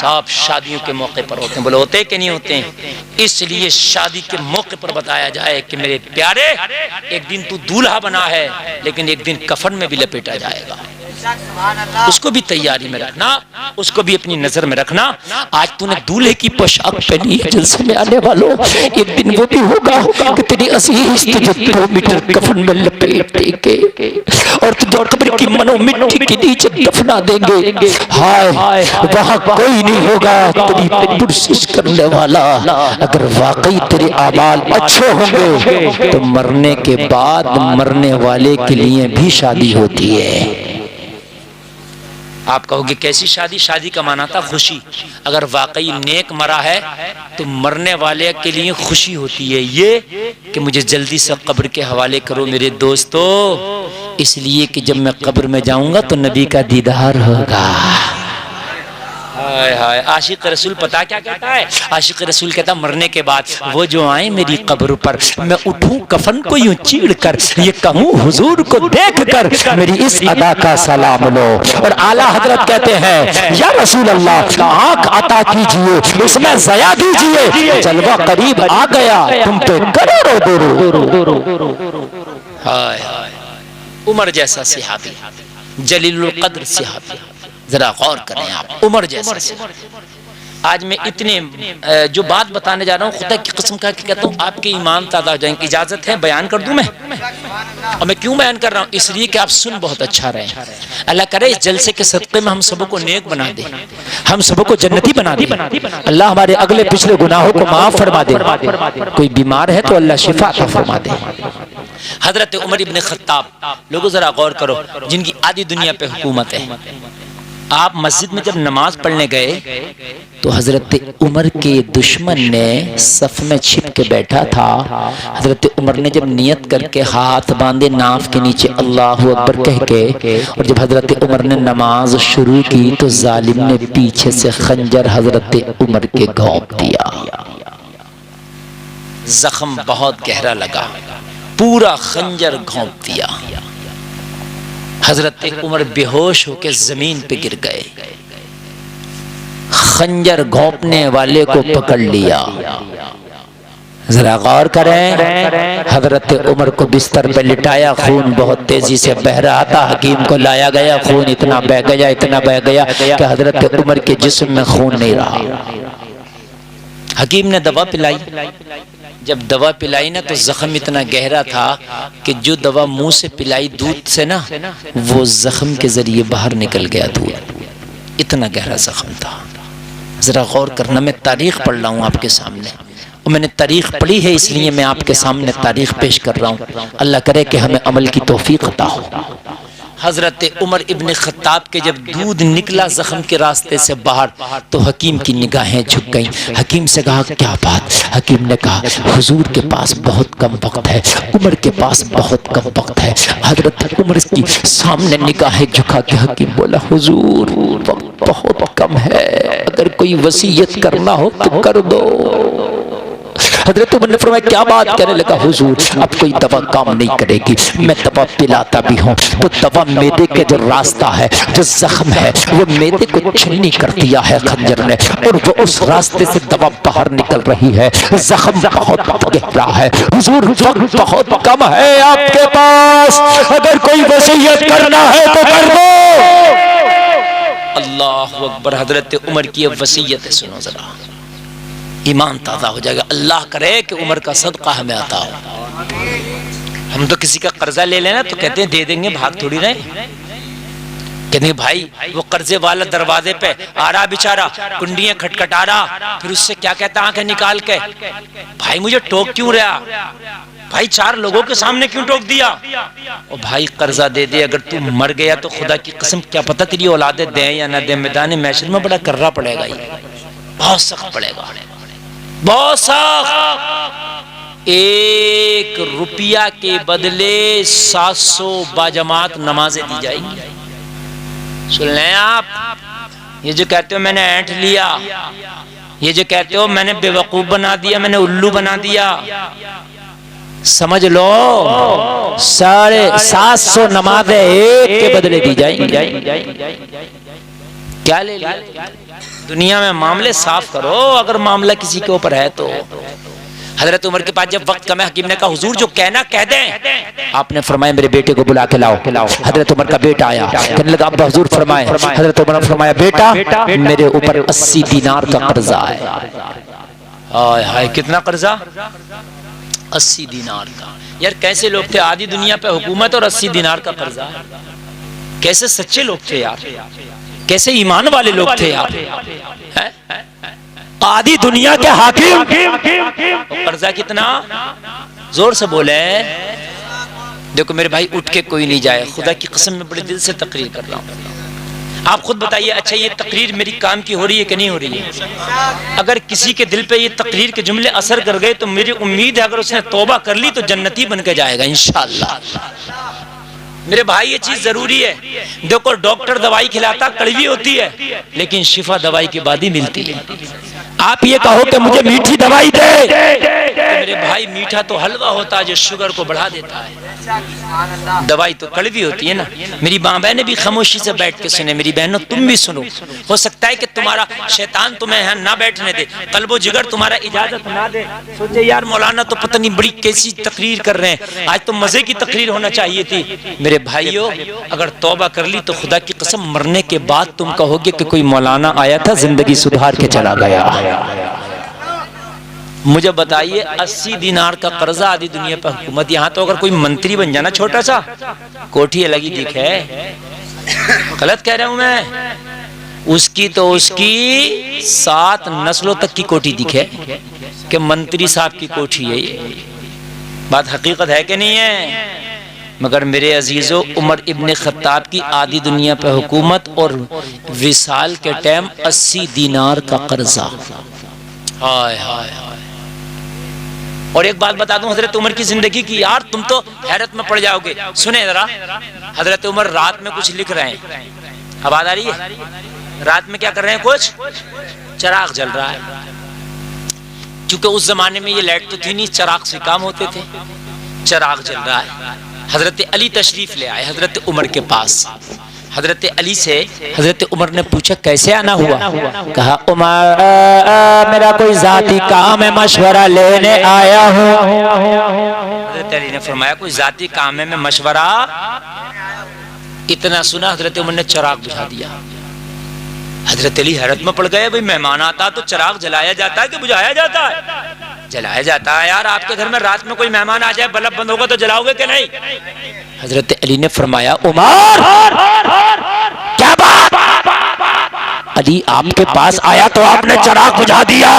سب شادیوں کے موقع پر ہوتے ہیں. بولے ہوتے کہ نہیں ہوتے ہیں؟ اس لیے شادی کے موقع پر بتایا جائے کہ میرے پیارے ایک دن تو دولہا بنا ہے لیکن ایک دن کفن میں بھی لپیٹا جائے گا. اس کو بھی تیاری میں رکھنا، اس کو بھی اپنی نظر میں رکھنا. آج تو نے دولہے کی پوشاک پہنی ہے، جلسے میں آنے والوں ایک دن وہ بھی ہوگا کہ تیری عزیز تجھے 2 میٹر کفن میں لپیٹ دیں گے اور تجھے قبر کی منو مٹی کے نیچے دفنا دیں گے. ہائے وہاں کوئی نہیں ہوگا تیری پرسش کرنے والا. اگر واقعی تیرے اعمال اچھے ہوں گے تو مرنے کے بعد مرنے والے کے لیے بھی شادی ہوتی ہے. آپ کہو گے کیسی شادی؟ شادی کا معنی تھا خوشی. اگر واقعی نیک مرا ہے تو مرنے والے کے لیے خوشی ہوتی ہے یہ کہ مجھے جلدی سے قبر کے حوالے کرو میرے دوستو، اس لیے کہ جب میں قبر میں جاؤں گا تو نبی کا دیدار ہوگا. عاشق رسول پتا کیا کہتا ہے؟ عاشق رسول کہتا مرنے کے بعد وہ جو آئیں میری قبر پر، میں اٹھوں کفن کو یوں چیڑ کر یہ کہوں حضور کو دیکھ کر میری اس ادا کا سلام لو. اور اعلیٰ حضرت کہتے ہیں یا رسول اللہ آنکھ عطا کیجئے، اس میں ضیا دیجئے، جلوہ قریب آ گیا تم پہ کروڑوں درود. عمر جیسا صحابی، جلیل القدر صحابی، ذرا غور کریں آپ. عمر جیسا آج میں اتنے جو بات بتانے جا رہا ہوں خدا کی قسم کا کہ کہتا ہوں آپ کے ایمان تازہ ہو جائیں گے. اجازت ہے بیان کر دوں میں؟ اور میں کیوں بیان کر رہا ہوں؟ اس لیے کہ آپ سن بہت اچھا رہے. اللہ کرے اس جلسے کے صدقے میں ہم سب کو نیک بنا دے, ہم سب کو جنتی بنا دے. اللہ ہمارے اگلے پچھلے گناہوں کو معاف فرما دے. کوئی بیمار ہے تو اللہ شفا عطا فرما دے. حضرت عمر ابن خطاب, لوگوں ذرا غور کرو, جن کی آدھی دنیا پہ حکومت ہے. آپ مسجد میں جب نماز پڑھنے گئے تو حضرت عمر کے دشمن نے صف میں چھپ کے بیٹھا تھا. حضرت عمر نے جب نیت کر کے ہاتھ باندھے ناف کے نیچے اللہ اکبر کہہ کے, اور جب حضرت عمر نے نماز شروع کی تو ظالم نے پیچھے سے خنجر حضرت عمر کے گھونپ دیا. زخم بہت گہرا لگا, پورا خنجر گھونپ دیا. حضرت عمر بے ہوش ہو کے زمین پہ گر گئے. خنجر گھونپنے والے کو پکڑ لیا. ذرا غور کریں, حضرت عمر کو بستر پہ لٹایا, خون بہت تیزی سے بہ رہا تھا. حکیم کو لایا گیا, خون اتنا بہ گیا کہ حضرت عمر کے جسم میں خون نہیں رہا. حکیم نے دوا پلائی. جب دوا پلائی نا تو زخم اتنا گہرا تھا کہ جو دوا منہ سے پلائی دودھ سے نا, وہ زخم کے ذریعے باہر نکل گیا دودھ. اتنا گہرا زخم تھا. ذرا غور کرنا, میں تاریخ پڑھ رہا ہوں آپ کے سامنے, اور میں نے تاریخ پڑھی ہے اس لیے میں آپ کے سامنے تاریخ پیش کر رہا ہوں. اللہ کرے کہ ہمیں عمل کی توفیق عطا ہو. حضرت عمر ابن خطاب کے جب دودھ نکلا زخم کے راستے سے باہر تو حکیم کی نگاہیں جھک گئیں. حکیم سے کہا کیا بات؟ حکیم نے کہا حضور کے پاس بہت کم وقت ہے, عمر کے پاس بہت کم وقت ہے. حضرت عمر کی سامنے نگاہیں جھکا کے حکیم بولا حضور وقت بہت کم ہے, اگر کوئی وصیت کرنا ہو تو کر دو. حضرت عمر نے فرمایا کیا بات؟ کہنے لگا حضور اب کوئی دوا کام نہیں کرے گی, میں دوا پلاتا بھی ہوں تو دوا میدے کے جو راستہ ہے, جو زخم ہے, وہ میدے کو چھلنی کر دیا ہے خنجر نے, اور وہ اس راستے سے دوا باہر نکل رہی ہے. زخم بہت گہرا ہے. حضور وقت بہت کم ہے آپ کے پاس, اگر کوئی وصیت کرنا ہے تو کر دو. اللہ اکبر. حضرت عمر کی وصیت سنو ذرا, ایمان تازہ ہو جائے گا. اللہ کرے کہ عمر کا صدقہ ہمیں عطا ہو. ہم تو کسی کا قرضہ لے لینا تو کہتے ہیں دے دیں گے, بھاگ تھوڑی رہے. کہتے ہیں بھائی وہ قرضے والا دروازے پہ آ رہا بیچارہ, کنڈیاں کھٹکھٹا رہا, پھر اس سے کیا کہتا آنکھیں نکال کے, بھائی مجھے ٹوک کیوں رہا, بھائی 4 لوگوں کے سامنے کیوں ٹوک دیا. اور بھائی قرضہ دے دے, اگر تو مر گیا تو خدا کی قسم کیا پتہ تیری اولادیں دیں یا نہ دیں, میدان محشر میں بڑا کرنا پڑے گا, یہ بہت سخت پڑے گا, بہت سخت. 1 روپیہ کے بدلے 700 باجماعت نمازیں دی جائیں گی. سن لیں آپ, یہ جو کہتے ہو میں نے اینٹ لیا, یہ جو کہتے ہو میں نے بے وقوف بنا دیا, میں نے الو بنا دیا, سمجھ لو 750 نمازیں ایک کے بدلے دی جائیں گی. کیا لے لیا؟ دنیا میں معاملے صاف کرو اگر معاملہ کسی کے اوپر ہے تو. حضرت عمر کے پاس جب وقت کم ہے, حکیم نے کہا حضور جو کہنا کہہ دیں. آپ نے فرمایا میرے بیٹے کو بلا کے لاؤ. حضرت عمر کا بیٹا آیا, کہنے لگا ابا حضور فرمائے. حضرت عمر نے فرمایا بیٹا میرے اوپر 80 دینار کا قرضہ ہے. ہائے ہائے کتنا قرضہ؟ 80 دینار کا. یار کیسے لوگ تھے, آدھی دنیا پہ حکومت اور 80 دینار کا قرضہ. کیسے سچے لوگ تھے یار, کیسے ایمان والے لوگ تھے یار. آدھی دنیا کے حاکم, قرضہ کتنا؟ زور سے بولے. دیکھو میرے بھائی اٹھ کے کوئی نہیں جائے, خدا کی قسم میں بڑے دل سے تقریر کر رہا ہوں. آپ خود بتائیے اچھا یہ تقریر میری کام کی ہو رہی ہے کہ نہیں ہو رہی ہے؟ اگر کسی کے دل پہ یہ تقریر کے جملے اثر کر گئے تو میری امید ہے اگر اس نے توبہ کر لی تو جنتی بن کے جائے گا انشاءاللہ. میرے بھائی یہ چیز ضروری ہے. دیکھو ڈاکٹر دوائی کھلاتا کڑوی ہوتی ہے لیکن شفا دوائی کے بعد ہی ملتی ہے. آپ یہ کہو کہ مجھے میٹھی دوائی دے, میرے بھائی میٹھا تو حلوہ ہوتا ہے جو شوگر کو بڑھا دیتا ہے, دوائی تو کڑوی ہوتی ہے نا. میری ماں بہنیں بھی خاموشی سے بیٹھ کے سنیں, میری بہنوں تم بھی سنو. ہو سکتا ہے کہ تمہارا شیطان تمہیں نہ بیٹھنے دے, قلب و جگر تمہارا اجازت نہ دے, سوچے یار مولانا تو پتہ نہیں بڑی کیسی تقریر کر رہے ہیں, آج تو مزے کی تقریر ہونا چاہیے تھی. میرے میرے بھائیو اگر توبہ کر لی تو خدا کی قسم مرنے کے بعد تم کہو گے کہ کوئی مولانا آیا تھا زندگی سدھار کے چلا گیا. مجھے بتائیے 80 دینار کا قرضہ آدھی دنیا پہ حکومت, یہاں تو اگر کوئی منتری بن جانا چھوٹا سا کوٹھی الگ ہی دکھے, غلط کہہ رہا ہوں میں, اس کی 7 نسلوں تک کی کوٹھی دکھے کہ منتری صاحب کی کوٹھی ہے. یہ بات حقیقت ہے کہ نہیں ہے؟ مگر میرے عزیزو عمر ابن خطاب کی آدھی دنیا پہ حکومت اور وصال کے ٹائم 80 دینار کا قرضہ. ہائے ہائے ہائے. اور ایک بات بتا دوں حضرت عمر کی زندگی کی, یار تم تو حیرت میں پڑ جاؤ گے. سنیں ذرا, حضرت عمر رات میں کچھ لکھ رہے ہیں, آواز آ رہی ہے؟ رات میں کیا کر رہے ہیں؟ کچھ چراغ جل رہا ہے. کیونکہ اس زمانے میں یہ لائٹ تو تھی نہیں, چراغ سے کام ہوتے تھے. چراغ جل رہا ہے. حضرت علی تشریف لے آئے حضرت عمر کے پاس. حضرت علی سے حضرت عمر نے پوچھا کیسے آنا ہوا؟ کہا عمر میرا کوئی ذاتی کام ہے, مشورہ لینے آیا ہوں. حضرت علی نے فرمایا کوئی ذاتی کام ہے, میں مشورہ. اتنا سنا حضرت عمر نے چراغ بجھا دیا. حضرت علی حیرت میں پڑ گئے, بھئی مہمان آتا تو چراغ جلایا جاتا ہے کہ بجھایا جاتا ہے؟ جلایا جاتا ہے. یار آپ کے گھر میں رات میں کوئی مہمان آ جائے بلب بند ہوگا تو جلاؤ گے کہ نہیں؟ حضرت علی نے فرمایا عمر کیا بات, علی آپ کے پاس آیا تو آپ نے چراغ بجھا دیا.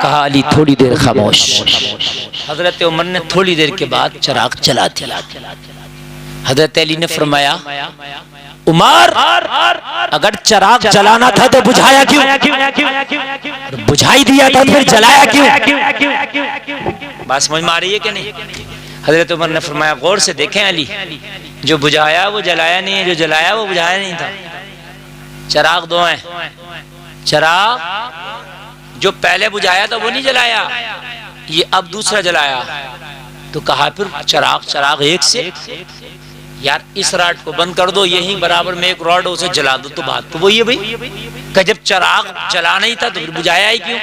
کہا علی تھوڑی دیر خاموش. حضرت عمر نے تھوڑی دیر کے بعد چراغ جلا دیا. حضرت علی نے فرمایا عمر اگر چراغ جلانا تھا تو بجھایا کیوں؟ بجھائی دیا تھا پھر جلایا کیوں؟ بات سمجھ میں آ رہی ہے کہ نہیں؟ حضرت عمر نے فرمایا غور سے دیکھیں علی, جو بجھایا وہ جلایا نہیں ہے, جو جلایا وہ بجھایا نہیں تھا. چراغ دو ہیں. چراغ جو پہلے بجھایا تھا وہ نہیں جلایا, یہ اب دوسرا جلایا. تو کہا پھر چراغ ایک سے, یار اس راڈ کو بند کر دو, یہیں برابر میں ایک راڈ اسے جلا دو. تو بات تو وہی ہے بھائی کہ جب چراغ جلا نہیں تھا تو پھر بجھایا ہی کیوں؟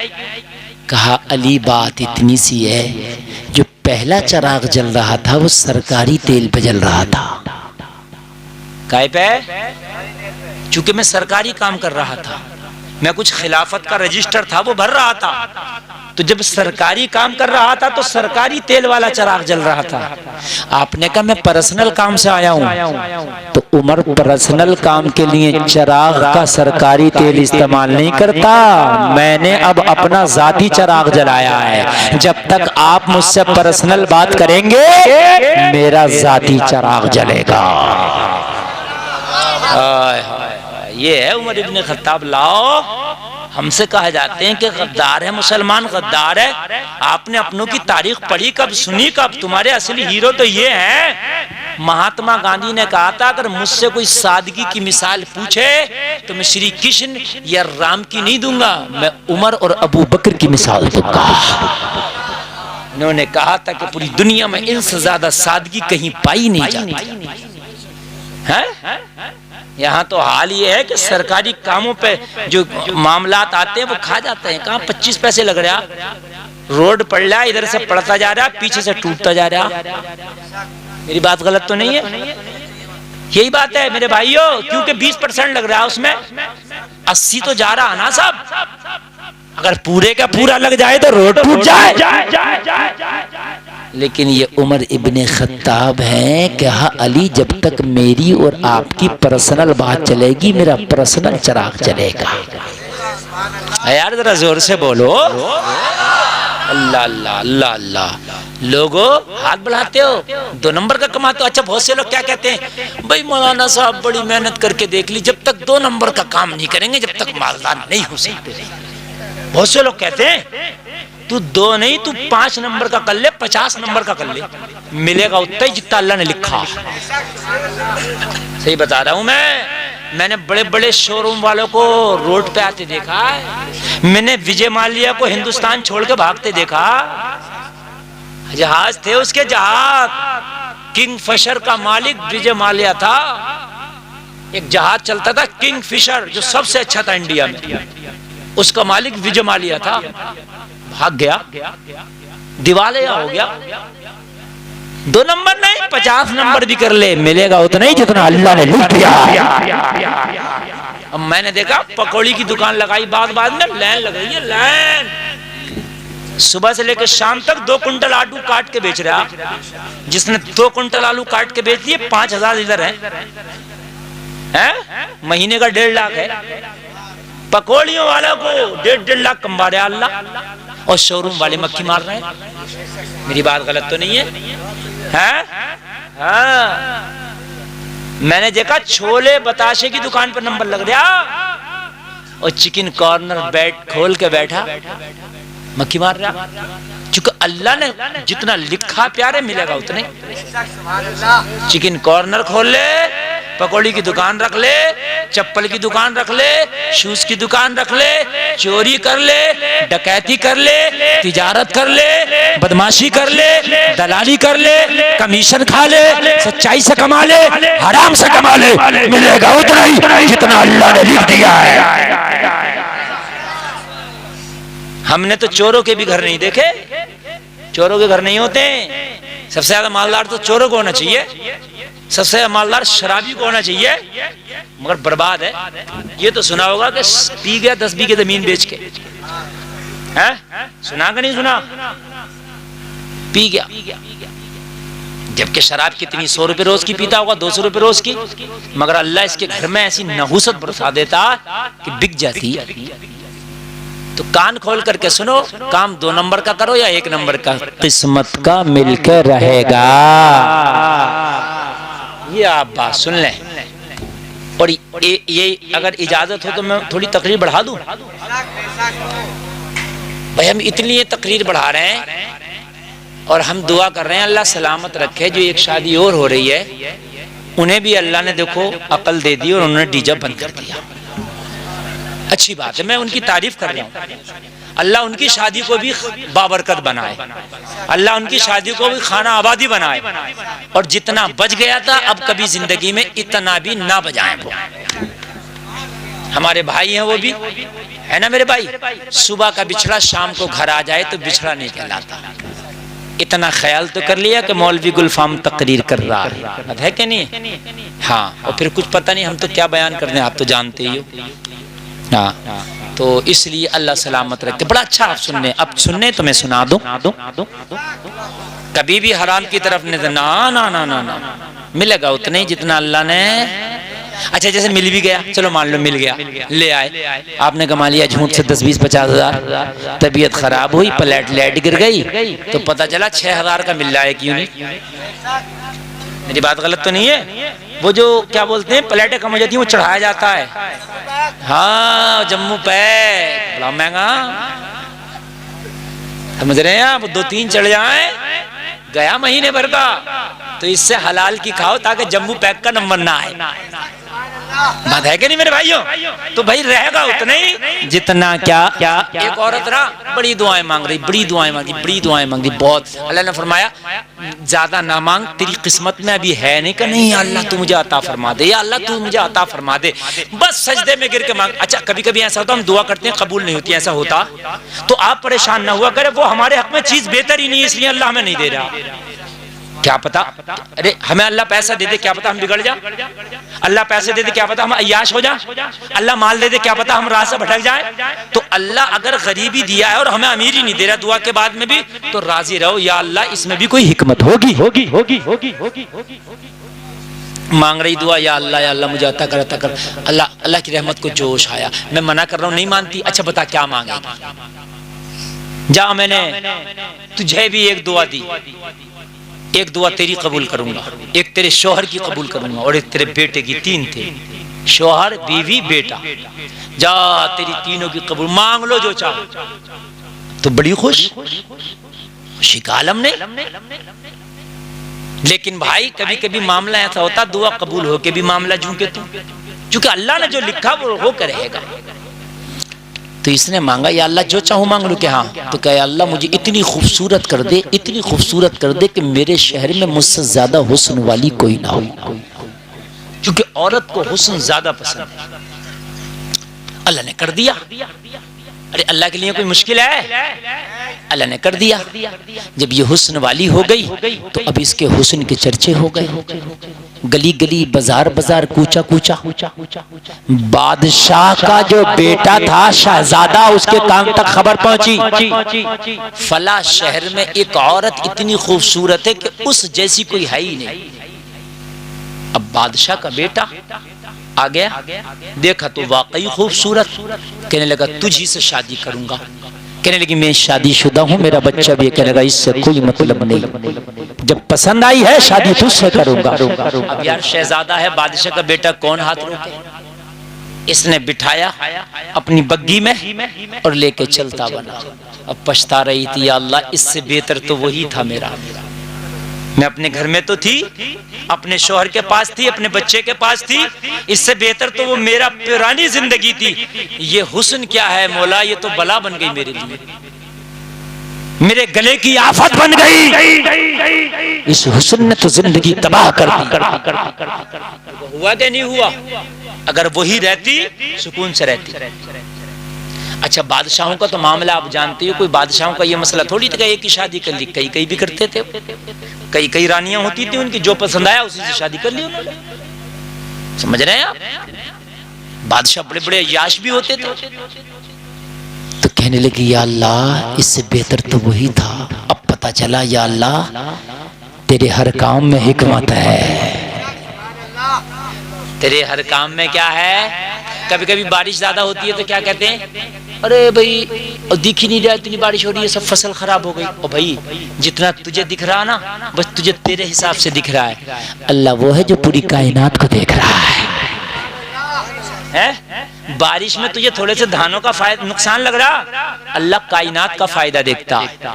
کہا علی بات اتنی سی ہے, جو پہلا چراغ جل رہا تھا وہ سرکاری تیل پہ جل رہا تھا. کائے پہ؟ چونکہ میں سرکاری کام کر رہا تھا, میں کچھ خلافت کا رجسٹر تھا وہ بھر رہا تھا. تو جب سرکاری کام کر رہا تھا تو سرکاری تیل والا چراغ جل رہا تھا. آپ نے کہا میں پرسنل کام سے آیا ہوں. تو عمر پرسنل کام کے لیے چراغ کا سرکاری تیل استعمال نہیں کرتا, میں نے اب اپنا ذاتی چراغ جلایا ہے. جب تک آپ مجھ سے پرسنل بات کریں گے میرا ذاتی چراغ جلے گا. یہ ہے عمر ابن خطاب. لاؤ, ہم سے کہا جاتے ہیں کہ غدار ہے مسلمان, غدار ہے. آپ نے اپنوں کی تاریخ پڑھی کب, سنی کب؟ تمہارے اصلی ہیرو تو یہ ہیں. مہاتما گاندھی نے کہا تھا اگر مجھ سے کوئی سادگی کی مثال پوچھے تو میں شری کرشن یا رام کی نہیں دوں گا, میں عمر اور ابو بکر کی مثال دوں گا. انہوں نے کہا تھا کہ پوری دنیا میں ان سے زیادہ سادگی کہیں پائی نہیں جاتی. یہاں تو حال یہ ہے کہ سرکاری کاموں پہ جو معاملات آتے ہیں وہ کھا جاتے ہیں. کہاں 25 پیسے لگ رہا, روڈ پڑ رہا, ادھر سے پڑتا جا رہا, پیچھے سے ٹوٹتا جا رہا. میری بات غلط تو نہیں ہے؟ یہی بات ہے میرے بھائیوں, کیونکہ 20% لگ رہا اس میں, 80 تو جا رہا نا صاحب. اگر پورے کا پورا لگ جائے تو روڈ ٹوٹ جائے. لیکن یہ عمر ابن خطاب ہیں کہ ہاں علی جب تک میری اور آپ کی پرسنل بات چلے گی میرا پرسنل چراغ چلے گا. یار ذرا زور سے بولو. اللہ اللہ اللہ اللہ. لوگوں ہاتھ بڑھاتے ہو, 2 نمبر کا کماتے ہو. اچھا بہت سے لوگ کیا کہتے ہیں, بھائی مولانا صاحب بڑی محنت کر کے دیکھ لی, جب تک 2 نمبر کا کام نہیں کریں گے جب تک مالدار نہیں ہو سکتے. بہت سے لوگ کہتے ہیں تو 2 نہیں تو 5 نمبر کا کر لے, 50 نمبر کا کر لے, ملے گا اتنا ہی جتنا اللہ نے لکھا. صحیح بتا رہا ہوں میں نے بڑے بڑے شو روم والوں کو روڈ پہ آتے دیکھا ہے, میں نے وجے مالیا کو ہندوستان چھوڑ کے بھاگتے دیکھا. جہاز تھے اس کے جہاز, کنگ فشر کا مالک وجے مالیا تھا. ایک جہاز چلتا تھا کنگ فشر جو سب سے اچھا تھا انڈیا میں, اس کا مالک وجے مالیا تھا. بھاگ گیا, دیوالیہ ہو گیا. 2 نمبر نہیں 50 نمبر بھی کر لے ملے گا اتنا ہی جتنا اللہ نے لکھ دیا. اب میں نے دیکھا پکوڑی کی دکان لگائی بعد میں لائن لگ رہی ہے لائن. صبح سے لے کے شام تک 2 کنٹل آلو کاٹ کے بیچ رہا. جس نے 2 کنٹل آلو کاٹ کے بیچ دیے 5000 ادھر ہے مہینے کا 1.5 لاکھ ہے. پکوڑیوں والا کو 1.5 لاکھ کما رہا اللہ اور شو روم والے مکھی مار رہے ہیں. میری بات غلط تو نہیں ہے؟ میں نے دیکھا چھولے بتاشے کی دکان پر نمبر لگ رہا اور چکن کارنر بیٹ کھول کے بیٹھا مکھی مار رہا. چونکہ اللہ نے جتنا لکھا پیارے ملے گا اتنے. چکن کارنر کھول لے پکوڑی کی دکان رکھ لے چپل کی دکان رکھ لے شوز کی دکان رکھ لے چوری کر لے ڈکیتی کر لے تجارت کر لے بدماشی کر لے دلالی کر لے کمیشن کھا لے سچائی سے کما لے حرام سے کما لے ملے گا اتنا ہی جتنا اللہ نے لکھ دیا ہے. ہم نے تو چوروں کے بھی گھر نہیں دیکھے. چوروں کے گھر نہیں ہوتے. سب سے زیادہ مالدار تو چوروں کو ہونا چاہیے. سب سے مالدار شرابی کو ہونا چاہیے مگر برباد ہے. یہ تو سنا ہوگا کہ پی گیا 10 بیگھے زمین بیچ کے. سنا کہ نہیں سنا؟ پی گیا جبکہ شراب کتنی 100 روپے روز کی پیتا ہوگا 200 روپے روز کی مگر اللہ اس کے گھر میں ایسی نحوست برسا دیتا کہ بک جاتی. تو کان کھول کر کے سنو کام 2 نمبر کا کرو یا 1 نمبر کا قسمت کا مل کے رہے گا. یہ آپ بات سن لیں. اور یہ اگر اجازت ہو تو میں تھوڑی تقریر بڑھا دوں. بھائی ہم اتنی تقریر بڑھا رہے ہیں اور ہم دعا کر رہے ہیں اللہ سلامت رکھے. جو ایک شادی اور ہو رہی ہے انہیں بھی اللہ نے دیکھو عقل دے دی اور انہوں نے ڈی جے بند کر دیا. اچھی بات ہے میں ان کی تعریف کر رہا ہوں. اللہ ان کی شادی کو بھی بابرکت بنائے. اللہ ان کی شادی کو بھی خانہ آبادی بنائے. اور جتنا بچ گیا تھا اب کبھی زندگی میں اتنا بھی نہ بجائیں. وہ ہمارے بھائی ہیں وہ بھی ہے نا میرے بھائی. صبح کا بچھڑا شام کو گھر آ جائے تو بچھڑا نہیں کہلاتا. اتنا خیال تو کر لیا کہ مولوی گلفام تقریر کر رہا ہے کہ نہیں؟ ہاں. اور پھر کچھ پتہ نہیں ہم تو کیا بیان کرنے آپ تو جانتے ہی ہو. ہاں تو اس لیے اللہ سلامت رکھے. بڑا اچھا آپ سننے اب سننے تو میں سنا دوں. کبھی بھی حرام کی طرف نہ ملے گا اتنا ہی جتنا اللہ نے. اچھا جیسے مل بھی گیا چلو مان لو مل گیا لے آئے آپ نے کما لیا جھوٹ سے 10 20 50 ہزار. طبیعت خراب ہوئی پلیٹ لیٹ گر گئی تو پتہ چلا 6000 کا مل رہا ہے. کیوں نہیں؟ میری بات غلط تو نہیں ہے؟ وہ جو کیا بولتے ہیں پلیٹیں کم ہو جاتی ہیں وہ چڑھایا جاتا ہے. ہاں جموں پیک بڑا مہنگا سمجھ رہے ہیں آپ. 2-3 چڑھ جائیں گیا مہینے بھر کا. تو اس سے حلال کی کھاؤ تاکہ جموں پیک کا نمبر نہ آئے. بات ہے کہ نہیں میرے بھائیوں؟ تو بھائی رہے گا اتنا ہی جتنا کیا. ایک عورت رہا بڑی دعائیں مانگ رہی بڑی دعائیں مانگ رہی بہت. اللہ نے فرمایا زیادہ نہ مانگ تیری قسمت میں ابھی ہے نہیں کہ نہیں. یا اللہ تو مجھے عطا فرما دے. یا اللہ تو مجھے عطا فرما دے. بس سجدے میں گر کے مانگ. اچھا کبھی کبھی ایسا ہوتا ہم دعا کرتے ہیں قبول نہیں ہوتی. ایسا ہوتا تو آپ پریشان نہ ہوا کرے. وہ ہمارے حق میں چیز بہتر ہی نہیں اس لیے اللہ ہمیں نہیں دے رہا. کیا پتا ارے ہمیں اللہ پیسہ دے دے کیا پتا ہم بگڑ جا. اللہ پیسے دے دے کیا پتا ہم عیاش ہو جا. اللہ مال دے دے کیا پتا ہم راہ سے بھٹک جائیں. تو اللہ اگر غریبی دیا ہے اور ہمیں امیر ہی نہیں دے رہا دعا کے بعد میں بھی تو راضی رہو. یا اللہ اس میں بھی کوئی حکمت ہوگی. مانگ رہی دعا یا اللہ مجھے عطا کر. اللہ کی رحمت کو جوش آیا. میں منع کر رہا ہوں نہیں مانتی. اچھا بتا کیا مانگے جا. میں نے تجھے بھی ایک دعا دی. ایک دعا تیری قبول کروں گا ایک تیرے شوہر کی قبول کروں گا اور ایک تیرے بیٹے کی. 3 تھے شوہر بیوی بیٹا. جا تیری تینوں کی قبول مانگ لو جو چاہو. تو بڑی خوشی کا عالم نہیں. لیکن بھائی کبھی کبھی معاملہ ایسا ہوتا دعا قبول ہو کے بھی معاملہ جھونکے تو چونکہ اللہ نے جو لکھا وہ ہو کے رہے گا. تو اس نے مانگا یا اللہ جو چاہوں مانگ لوں کہ ہاں. تو کہا اللہ مجھے اتنی خوبصورت کر دے کہ میرے شہر میں مجھ سے زیادہ حسن والی کوئی نہ ہو. کیونکہ عورت کو حسن زیادہ پسند ہے. اللہ نے کر دیا. ارے اللہ کے لیے کوئی مشکل ہے؟ اللہ نے کر دیا۔ جب یہ حسن والی ہو گئی تو اب اس کے حسن کے چرچے ہو گئے، گلی گلی بازار بازار کوچا کوچا۔ بادشاہ کا جو بیٹا تھا شہزادہ، اس کے کان تک خبر پہنچی فلاں شہر میں ایک عورت اتنی خوبصورت ہے کہ اس جیسی کوئی ہے ہی نہیں۔ اب بادشاہ کا بیٹا آ گیا، دیکھا تو واقعی خوبصورت، کہنے لگا تجھی سے شادی کروں گا۔ کہنے لگی میں شادی شدہ ہوں، میرا بچہ بھی ہے۔ کہنے لگا اس سے کوئی مطلب نہیں، جب پسند آئی ہے شادی تجھ سے کروں گا۔ اب یار شہزادہ ہے، بادشاہ کا بیٹا، کون ہاتھ روکے؟ اس نے بٹھایا اپنی بگی میں اور لے کے چلتا بنا۔ اب پچھتا رہی تھی، یا اللہ اس سے بہتر تو وہی تھا میرا، میں اپنے گھر میں تو تھی، اپنے شوہر کے پاس تھی، اپنے بچے کے پاس تھی، اس سے بہتر تو وہ میرا پرانی زندگی تھی۔ یہ حسن کیا ہے مولا، یہ تو بلا بن گئی میرے لیے، میرے گلے کی آفت بن گئی۔ اس حسن نے تو زندگی تباہ کر دی۔ ہوا کہ نہیں ہوا؟ اگر وہی رہتی سکون سے رہتی۔ اچھا بادشاہوں کا تو معاملہ آپ جانتے ہو، کوئی بادشاہوں کا یہ مسئلہ تھوڑی تھا کہ ایک ہی شادی کر لی، کئی کئی بھی کرتے تھے، کئی کئی رانیاں ہوتی تھی، ان کی جو پسند آیا اسی سے شادی کر لی انہوں نے۔ سمجھ رہے ہیں آپ؟ بادشاہ بڑے بڑے عیاش بھی ہوتے تھے۔ تو کہنے لگی یا اللہ اس سے بہتر تو وہی تھا۔ اب پتہ چلا یا اللہ تیرے ہر کام میں حکمت ہے، تیرے ہر کام میں کیا ہے۔ کبھی کبھی بارش زیادہ ہوتی ہے تو کیا کہتے ہیں، ارے بھائی دکھ ہی نہیں رہا، اتنی بارش ہو رہی ہے، سب فصل خراب ہو گئی۔ او بھائی جتنا تجھے دکھ رہا نا بس تجھے تیرے حساب سے دکھ رہا ہے، اللہ وہ ہے جو پوری کائنات کو دیکھ رہا ہے۔ بارش میں تجھے تھوڑے سے دھانوں کا نقصان لگ رہا، اللہ کائنات کا فائدہ دیکھتا ہے۔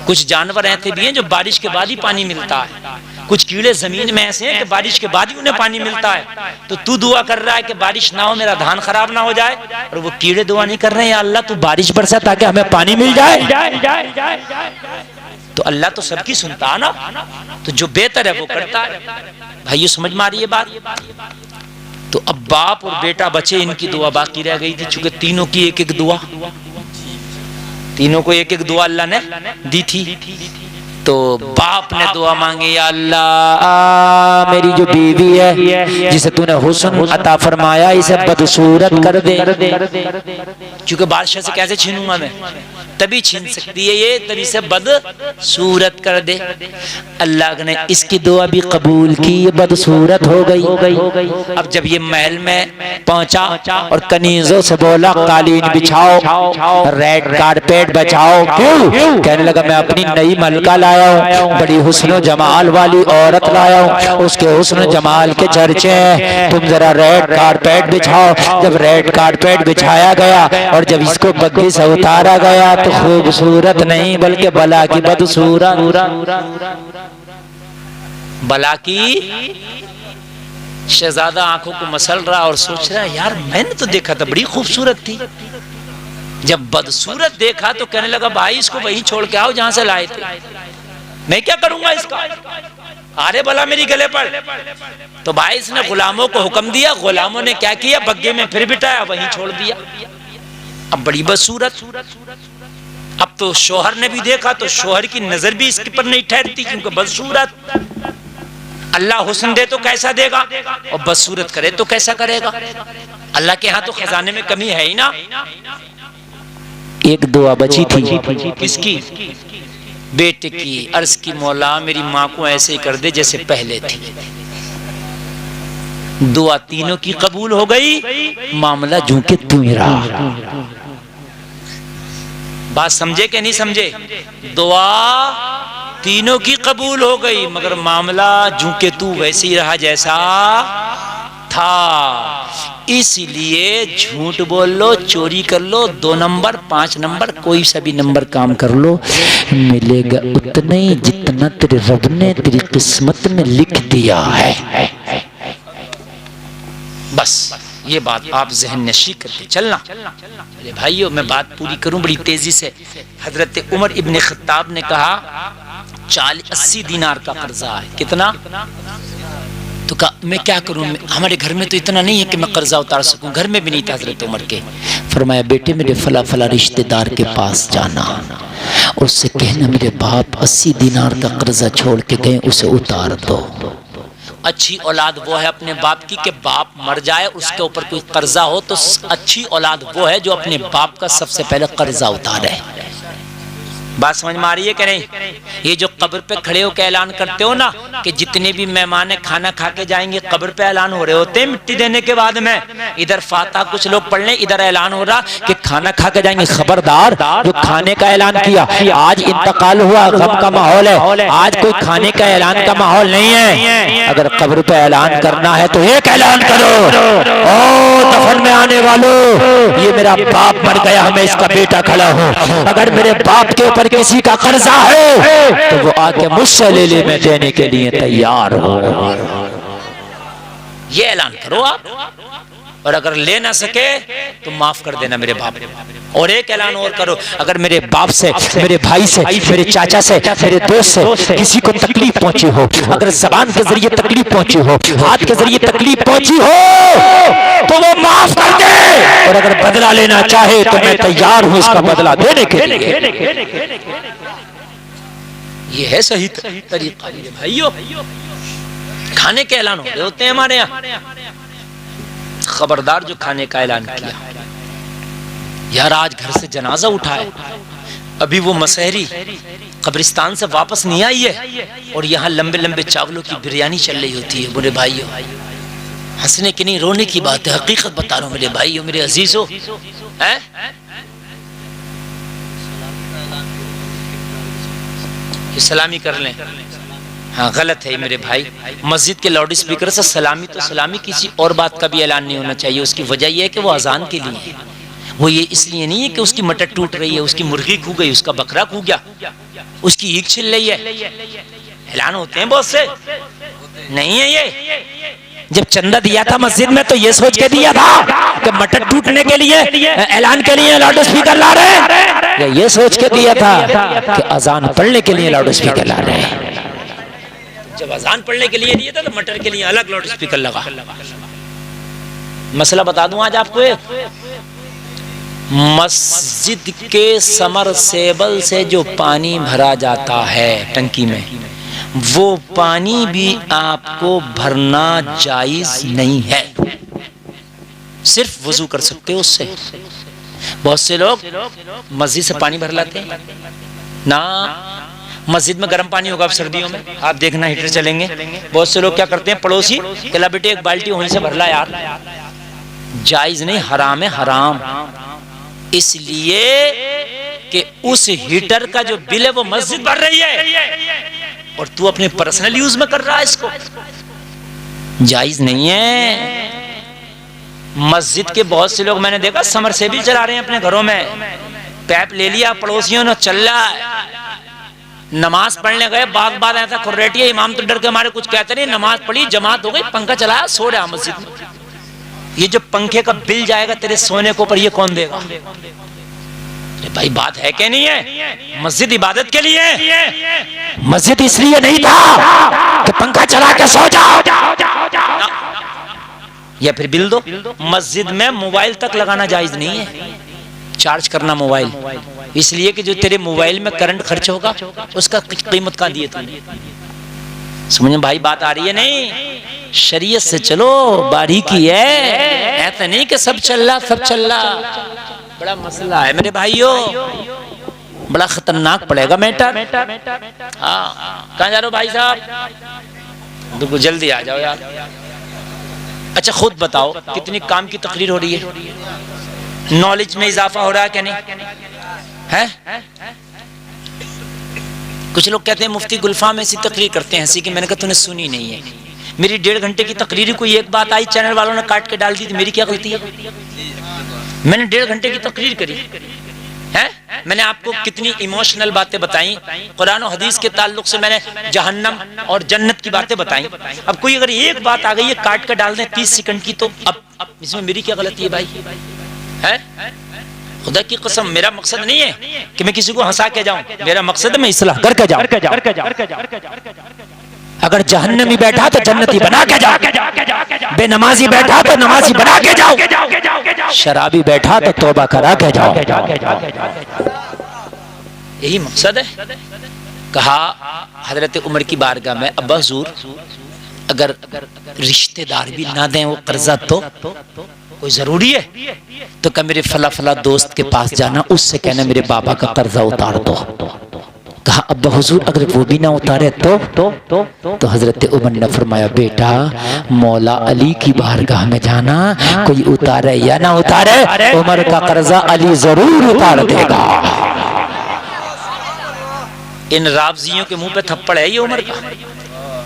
کچھ جانور ایسے بھی ہیں جو بارش کے بعد ہی پانی ملتا ہے، کچھ کیڑے زمین میں ایسے ہیں کہ بارش کے بعد ہی انہیں پانی ملتا ہے۔ تو دعا کر رہا ہے کہ بارش نہ ہو، میرا دھان خراب نہ ہو جائے، اور وہ کیڑے دعا نہیں کر رہے ہیں یا اللہ تو بارش برسا تاکہ ہمیں پانی مل جائے۔ تو اللہ تو سب کی سنتا ہے نا، تو جو بہتر ہے وہ کرتا ہے۔ بھائیو سمجھ میں آ رہی ہے بات؟ تو اب باپ اور بیٹا بچے، ان کی دعا باقی رہ گئی تھی، چونکہ تینوں کی ایک ایک دعا، تینوں کو ایک ایک دعا اللہ نے دی تھی۔ تو باپ نے دعا مانگی یا اللہ میری جو بیوی ہے جسے تو نے حسن عطا فرمایا اسے بدصورت کر دے، کیونکہ بادشاہ سے کیسے چھینوں گا میں، تبھی چھین سکتی ہے یہ، تبھی سے بدصورت کر دے۔ اللہ نے اس کی دعا بھی قبول کی، یہ بدصورت ہو گئی۔ اب جب یہ محل میں پہنچا اور کنیزوں سے بولا قالین بچھاؤ، ریڈ کارپیٹ بچھاؤ، کیوں؟ کہنے لگا میں اپنی نئی ملکہ لایا ہوں، بڑی حسن و جمال والی عورت لایا ہوں، اس کے حسن و جمال کے چرچے ہیں، تم ذرا ریڈ کارپیٹ بچھاؤ۔ جب ریڈ کارپیٹ بچھایا گیا اور جب اس کو بگی سے اتارا گیا تو خوبصورت نہیں بلکہ بلا کی بدصورت، بلا کی۔ شہزادہ آنکھوں کو مسل رہا اور سوچ رہا یار میں نے تو دیکھا تھا بڑی خوبصورت تھی، جب بدصورت دیکھا تو کہنے لگا بھائی اس کو وہیں چھوڑ کے آؤ جہاں سے لائے تھے، میں کیا کروں گا اس کا، آرے بلا میری گلے پر۔ تو بھائی اس نے غلاموں کو حکم دیا، غلاموں نے کیا کیا، بگے میں پھر بٹھایا، وہیں چھوڑ دیا۔ اب بڑی بدصورت، اب تو شوہر نے بھی دیکھا تو شوہر کی نظر بھی اس کے پر نہیں ٹھہرتی، کیونکہ بدصورت۔ اللہ حسن دے تو کیسا دے گا، اور بدصورت کرے تو کیسا کرے گا۔ اللہ کے ہاں تو خزانے میں کمی ہے ہی نا۔ ایک دعا بچی تھی، کس کی؟ بیٹے کی۔ عرض کی مولا میری ماں کو ایسے ہی کر دے جیسے پہلے تھی۔ دعا تینوں کی قبول ہو گئی، معاملہ جوں کہ تو ہی رہا۔ بات سمجھے کہ نہیں سمجھے؟ دعا تینوں کی قبول ہو گئی مگر معاملہ جوں کہ تو ویسے ہی رہا جیسا تھا۔ اس لیے جھوٹ بول لو، چوری کر لو، 2 نمبر 5 نمبر کوئی سا بھی نمبر کام کر لو، ملے گا اتنا ہی جتنا تیرے رب نے تیری قسمت میں لکھ دیا ہے۔ بس یہ بات آپ ذہن نشی کر کے چلنا۔ میرے بھائیو میں بات پوری کروں بڑی تیزی سے۔ حضرت عمر ابن خطاب نے کہا 80 دینار کا قرضہ ہے۔ کتنا؟ تو کہا میں کیا کروں، ہمارے گھر میں تو اتنا نہیں ہے کہ میں قرضہ اتار سکوں، گھر میں بھی نہیں تھا حضرت عمر کے۔ فرمایا بیٹے میرے فلاں فلاں رشتہ دار کے پاس جانا، اس سے کہنا میرے باپ 80 دینار کا قرضہ چھوڑ کے گئے، اسے اتار دو۔ اچھی اولاد وہ ہے اپنے باپ کی کہ باپ مر جائے اس کے اوپر کوئی قرضہ ہو تو اچھی اولاد وہ ہے جو اپنے باپ کا سب سے پہلے قرضہ اتارے۔ بات سمجھ میں آ رہی ہے کہ نہیں؟ یہ جو قبر پہ کھڑے ہو کے اعلان کرتے ہو نا کہ جتنے بھی مہمان کھانا کھا کے جائیں گے، قبر پہ اعلان ہو رہے ہوتے ہیں مٹی دینے کے بعد میں، ادھر فاتحہ کچھ لوگ پڑھ لیں، ادھر اعلان ہو رہا کہ کھانا کھا کے جائیں گے۔ خبردار جو کھانے کا اعلان کیا، آج انتقال ہوا، غم کا ماحول ہے، آج کوئی کھانے کا اعلان کا ماحول نہیں ہے۔ اگر قبر پہ اعلان کرنا ہے تو ایک اعلان کرو، او دفن میں آنے والوں، یہ میرا باپ مر گیا، میں اس کا بیٹا کھڑا ہوں، اگر میرے باپ کے اوپر کسی کا قرضہ ہے تو وہ آ کے مجھ سے لے لے، میں دینے کے لیے تیار ہوں۔ یہ اعلان کرو آپ، اور اگر لے نہ سکے تو معاف کر دینا میرے باپ۔ اور ایک اعلان اور کرو، اگر میرے باپ سے، میرے بھائی سے، میرے چاچا سے، میرے دوست سے کسی کو تکلیف پہنچی ہو، اگر زبان کے ذریعے تکلیف پہنچی ہو، ہاتھ کے ذریعے تکلیف پہنچی ہو تو وہ معاف کر دے، اور اگر بدلہ لینا چاہے تو میں تیار ہوں اس کا بدلہ دینے کے لیے۔ یہ ہے صحیح طریقہ بھائیو۔ کھانے کے اعلان ہوتے ہیں ہمارے یہاں، خبردار جو کھانے کا اعلان کیا، یار آج گھر سے جنازہ اٹھائے، ابھی وہ مسحری قبرستان سے واپس نہیں آئی ہے اور یہاں لمبے لمبے چاولوں کی بریانی چل رہی ہوتی ہے۔ میرے بھائیو ہنسنے کی نہیں رونے کی بات ہے، حقیقت بتا رہا ہوں میرے بھائیو، میرے عزیزو۔ سلامی کر لیں، ہاں غلط ہے میرے بھائی، مسجد کے لاؤڈ اسپیکر سے سلامی تو سلامی، کسی اور بات کا بھی اعلان نہیں ہونا چاہیے۔ اس کی وجہ یہ ہے کہ وہ اذان کے لیے ہے، وہ یہ اس لیے نہیں ہے کہ اس کی مٹر ٹوٹ رہی ہے، اس کی مرغی کھو گئی، اس کا بکرا کھو گیا، اس کی عیق چھل رہی ہے۔ اعلان ہوتے ہیں بہت سے، نہیں ہے یہ۔ جب چندہ دیا تھا مسجد میں تو یہ سوچ کے دیا تھا کہ مٹر ٹوٹنے کے لیے اعلان کے لیے لاؤڈ اسپیکر لا رہے ہیں، یا یہ سوچ کے دیا تھا کہ اذان پڑھنے کے لیے لاؤڈ اسپیکر لا رہے ہیں؟ جب اذان پڑھنے کے لیے دیا تھا تو مٹر کے لیے الگ لاؤڈ اسپیکر لگا۔ مسئلہ بتا دوں آج آپ کو، مسجد کے سمرسیبل سے جو پانی بھرا جاتا ہے ٹنکی میں، وہ پانی بھی آپ کو بھرنا جائز نہیں ہے، صرف وضو کر سکتے ہو اس سے۔ بہت سے لوگ مسجد سے پانی بھر لاتے ہیں نا، مسجد میں گرم پانی ہوگا اب سردیوں میں، آپ دیکھنا ہیٹر چلیں گے، بہت سے لوگ کیا کرتے ہیں، پڑوسی کہلا بیٹے ایک بالٹی وہیں سے بھر لا یار، جائز نہیں، حرام ہے، حرام۔ اس لیے کہ اس ہیٹر کا جو بل ہے وہ مسجد بھر رہی ہے اور تو اپنے پرسنل یوز میں کر رہا ہے، اس کو جائز نہیں ہے۔ مسجد کے بہت سے لوگ میں نے دیکھا سمر سے بھی چلا رہے ہیں اپنے گھروں میں، پیپ لے لیا پڑوسیوں نے، چل رہا ہے، نماز پڑھنے گئے، بعد بعد ایسا کھریٹی ہے، امام تو ڈر کے ہمارے کچھ کہتے نہیں، نماز پڑھی، جماعت ہو گئی، پنکھا چلایا، سو رہا مسجد میں۔ یہ جو پنکھے کا بل جائے گا تیرے سونے کو پر، یہ کون دے گا؟ بھائی بات ہے کہ نہیں ہے؟ مسجد عبادت کے لیے، مسجد اس لیے نہیں تھا کہ پنکھا چلا کے سو جاؤ یا پھر بل دو۔ مسجد میں موبائل تک لگانا جائز نہیں ہے، چارج کرنا موبائل، اس لیے کہ جو تیرے موبائل میں کرنٹ خرچ ہوگا اس کا قیمت کہاں دیے تم نے؟ سمجھیں بھائی بات آ رہی ہے نہیں؟ شریعت سے چلو، باریکی ہے، ایسا نہیں کہ سب چل رہا سب چل رہا، بڑا مسئلہ ہے میرے بھائیو، بڑا خطرناک پڑے گا میٹر۔ کہاں جا رہے ہو بھائی صاحب؟ بالکل جلدی آ جاؤ یار۔ اچھا خود بتاؤ کتنی کام کی تقریر ہو رہی ہے، نالج میں اضافہ ہو رہا ہے کہ نہیں ہے؟ کچھ لوگ کہتے ہیں مفتی گلفام ایسی تقریر کرتے ہیں ہنسی کی، میں نے کہا تو نے سنی نہیں ہے، میری 1.5 گھنٹے کی تقریر کوئی ایک بات آئی چینل والوں نے کاٹ کے ڈال دی، تو میری کیا غلطی ہے؟ میں نے 1.5 گھنٹے کی تقریر کری ہے، میں نے آپ کو کتنی ایموشنل باتیں بتائیں، قرآن و حدیث کے تعلق سے میں نے جہنم اور جنت کی باتیں بتائیں۔ اب کوئی اگر ایک بات آ گئی ہے کاٹ کے ڈال دیں 30 سیکنڈ کی، تو اب اس میں میری کیا غلطی ہے بھائی؟ ہے خدا کی قسم، میرا مقصد نہیں ہے کہ میں کسی کو ہنسا کے جاؤں، میرا مقصد ہے میں اصلاح کر کے جاؤں۔ اگر جہنمی بیٹھا تو جنتی بنا کے جاؤ، بے نمازی بیٹھا تو نمازی بنا کے جاؤ، شرابی بیٹھا تو توبہ کرا کے جاؤ۔ یہی مقصد ہے۔ کہا حضرت عمر کی بارگاہ میں، ابا حضور اگر رشتہ دار بھی نہ دیں وہ قرضہ تو کوئی ضروری ہے؟ تو کہ میرے فلاں فلاں دوست کے پاس جانا، اس سے کہنا میرے بابا کا قرضہ اتار دو۔ کہا ابا حضور اگر وہ بھی نہ اتارے تو حضرت عمر نے فرمایا بیٹا مولا علی کی بارگاہ میں جانا، کوئی اتارے یا نہ اتارے عمر کا قرضہ علی ضرور اتار دے گا۔ ان رافضیوں کے منہ پہ تھپڑ ہے یہ عمر کا،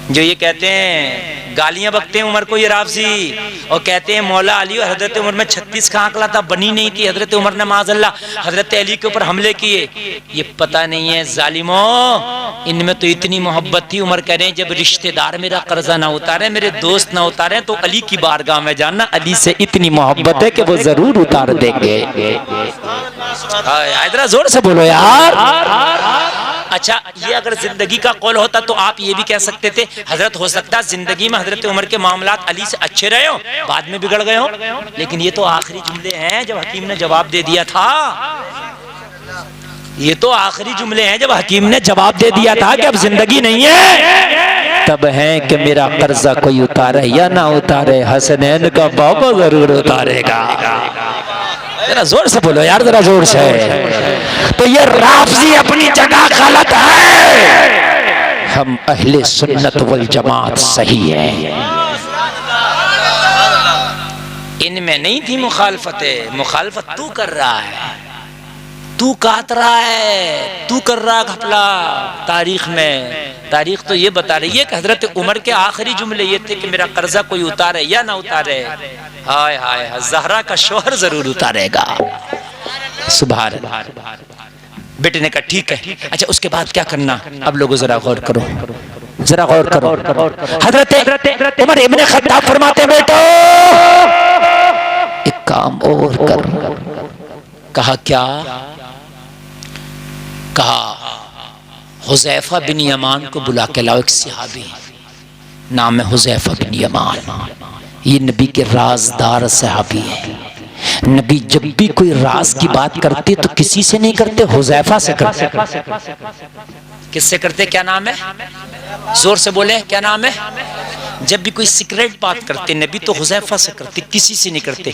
جو یہ کہتے ہیں گالیاں بکتے ہیں عمر کو یہ رافضی، اور کہتے ہیں مولا علی اور حضرت عمر میں 36 کا آنکڑا تھا، بنی نہیں تھی، حضرت عمر نے معاذ اللہ حضرت علی کے اوپر حملے کیے۔ یہ پتہ نہیں ہے ظالموں، ان میں تو اتنی محبت تھی۔ عمر کہہ رہے ہیں جب رشتہ دار میرا قرضہ نہ اتارے، میرے دوست نہ اتارے، تو علی کی بارگاہ میں جانا، علی سے اتنی محبت ہے کہ وہ ضرور اتار دیں گے۔ ذرا زور سے بولو یار۔ اچھا یہ اگر زندگی کا قول ہوتا تو آپ یہ بھی کہہ سکتے تھے حضرت ہو سکتا زندگی میں حضرت عمر کے معاملات علی سے اچھے رہے ہوں، بعد میں بگڑ گئے ہوں، لیکن یہ تو آخری جملے ہیں جب حکیم نے جواب دے دیا تھا۔ یہ تو آخری جملے ہیں جب حکیم نے جواب دے دیا تھا کہ اب زندگی نہیں ہے، تب ہے کہ میرا قرضہ کوئی اتارے یا نہ اتارے حسنین کا بابا ضرور اتارے گا۔ ذرا زور سے بولو یار، ذرا زور سے۔ تو یہ رافضی اپنی جگہ غلط ہے، ہم اہل سنت والجماعت صحیح ہیں۔ ان میں نہیں تھی مخالفت، مخالفت تو کر رہا ہے، تو کات رہا ہے، تو کر رہا گھپلا۔ تاریخ میں تاریخ تو یہ بتا رہی ہے کہ حضرت عمر کے آخری جملے یہ تھے کہ میرا قرضہ کوئی اتارے یا نہ اتارے، ہائے ہائے زہرا کا شوہر ضرور اتارے گا۔ سبحان اللہ۔ بیٹے نے کہا ٹھیک ہے۔ اچھا اس کے بعد کیا کرنا؟ اب لوگوں ذرا غور کرو، ذرا غور کرو۔ حضرت عمر ابن خطاب فرماتے بیٹو ایک کام اور کر۔ کہا کیا؟ کہا حذیفہ بن یمان کو بلا کے لاؤ، ایک صحابی نام ہے حذیفہ بن یمان، یہ نبی کے رازدار صحابی ہیں۔ نبی جب بھی کوئی راز کی بات کرتے تو کسی سے نہیں کرتے، حذیفہ سے کرتے۔ کس سے کرتے؟ کیا نام ہے؟ زور سے بولیں کیا نام ہے؟ جب بھی کوئی سیکریٹ بات کرتے نبی تو حذیفہ سے کرتے، کسی سے نہیں کرتے۔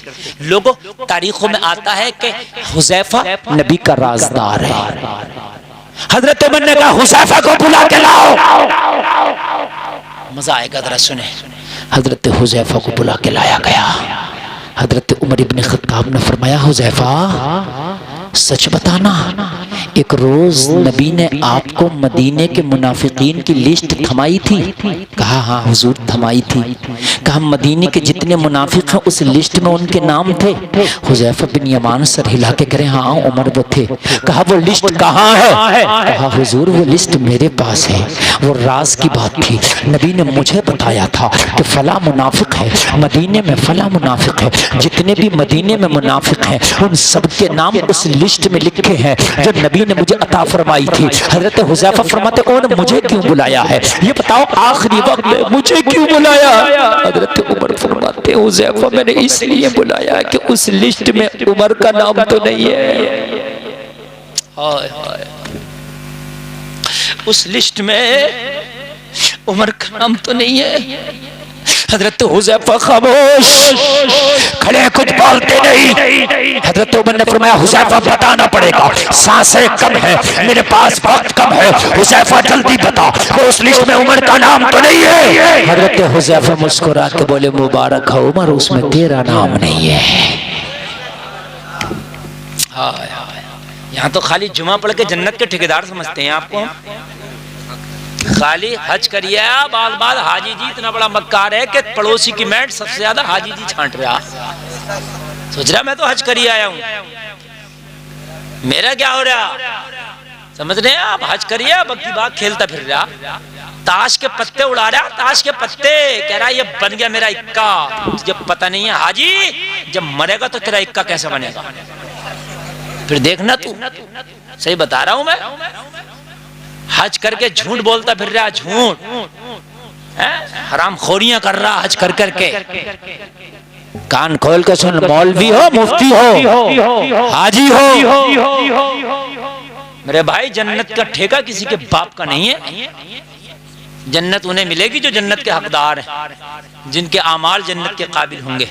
لوگوں تاریخوں میں آتا ہے کہ حذیفہ نبی کا رازدار ہے۔ حضرت عمر نے کہا حذیفہ کو بلا کے لاؤ، مزہ آئے گا، ذرا سنیں۔ حضرت حذیفہ کو بلا کے لایا گیا۔ حضرت عمر ابن خطاب نے فرمایا حذیفہ سچ بتانا، ایک روز نبی نے آپ کو مدینے کے منافقین کی لسٹ تھمائی تھی؟ کہا ہاں حضور تھمائی تھی۔ کہا مدینے کے جتنے منافق ہیں اس لسٹ میں ان کے نام تھے؟ حذیفہ بن یمان سر ہلا کے کرے ہاں عمر وہ تھے۔ کہا وہ لسٹ کہاں ہے؟ کہا حضور وہ لسٹ میرے پاس ہے، وہ راز کی بات تھی، نبی نے مجھے بتایا تھا کہ فلاں منافق ہے مدینے میں، فلاں منافق ہے، جتنے بھی مدینے میں منافق ہیں ان سب کے نام اس لسٹ میں لکھے ہیں جو نبی نے مجھے عطا فرمائی تھی۔ حضرت حذیفہ فرماتے انہوں نے مجھے کیوں بلایا ہے؟ یہ بتاؤ آخری وقت میں مجھے کیوں بلایا؟ حضرت عمر فرماتے حذیفہ میں نے اس لیے بلایا کہ اس لسٹ میں عمر کا نام تو نہیں ہے۔ اس لسٹ میں عمر کا نام تو نہیں ہے۔ حضرت حذیفہ خاموش کھڑے کچھ بولتے نہیں۔ حضرت عمر نے فرمایا حذیفہ بتانا پڑے گا، سانسیں کم ہیں، میرے پاس وقت کم ہے، حذیفہ جلدی بتا کہ اس لسٹ میں عمر کا نام تو نہیں ہے۔ حضرت حذیفہ مسکرا کے بولے مبارک ہو عمر اس میں تیرا نام نہیں ہے۔ یہاں تو خالی جمعہ پڑھ کے جنت کے ٹھیکیدار سمجھتے ہیں آپ کو۔ خالی حج کریے، بعض بعض حاجی جی اتنا بڑا مکار ہے کہ پڑوسی کی میٹ سب سے زیادہ حاجی جی چھانٹ رہا، سوچ رہا میں تو حج کریے آیا ہوں، میرا کیا ہو رہا؟ سمجھ رہے ہیں آپ؟ حج کریے بکی باغ کھیلتا پھر رہا، تاش کے پتے اڑا رہا، تاش کے پتے، کہہ رہا یہ بن گیا میرا اکا۔ جب پتہ نہیں ہے حاجی جب مرے گا تو تیرا اکا کیسے بنے گا؟ پھر دیکھنا تو صحیح بتا رہا ہوں میں، حج کر کے جھوٹ بولتا پھر رہا، جھوٹ حرام خوریاں کر رہا حج کر کر کے. کان کھول کے سن، مولوی ہو، مفتی ہو، حاجی ہو، میرے بھائی جنت کا ٹھیکہ کسی کے باپ کا نہیں ہے. جنت انہیں ملے گی جو جنت کے حقدار ہیں، جن کے اعمال جنت کے قابل ہوں گے.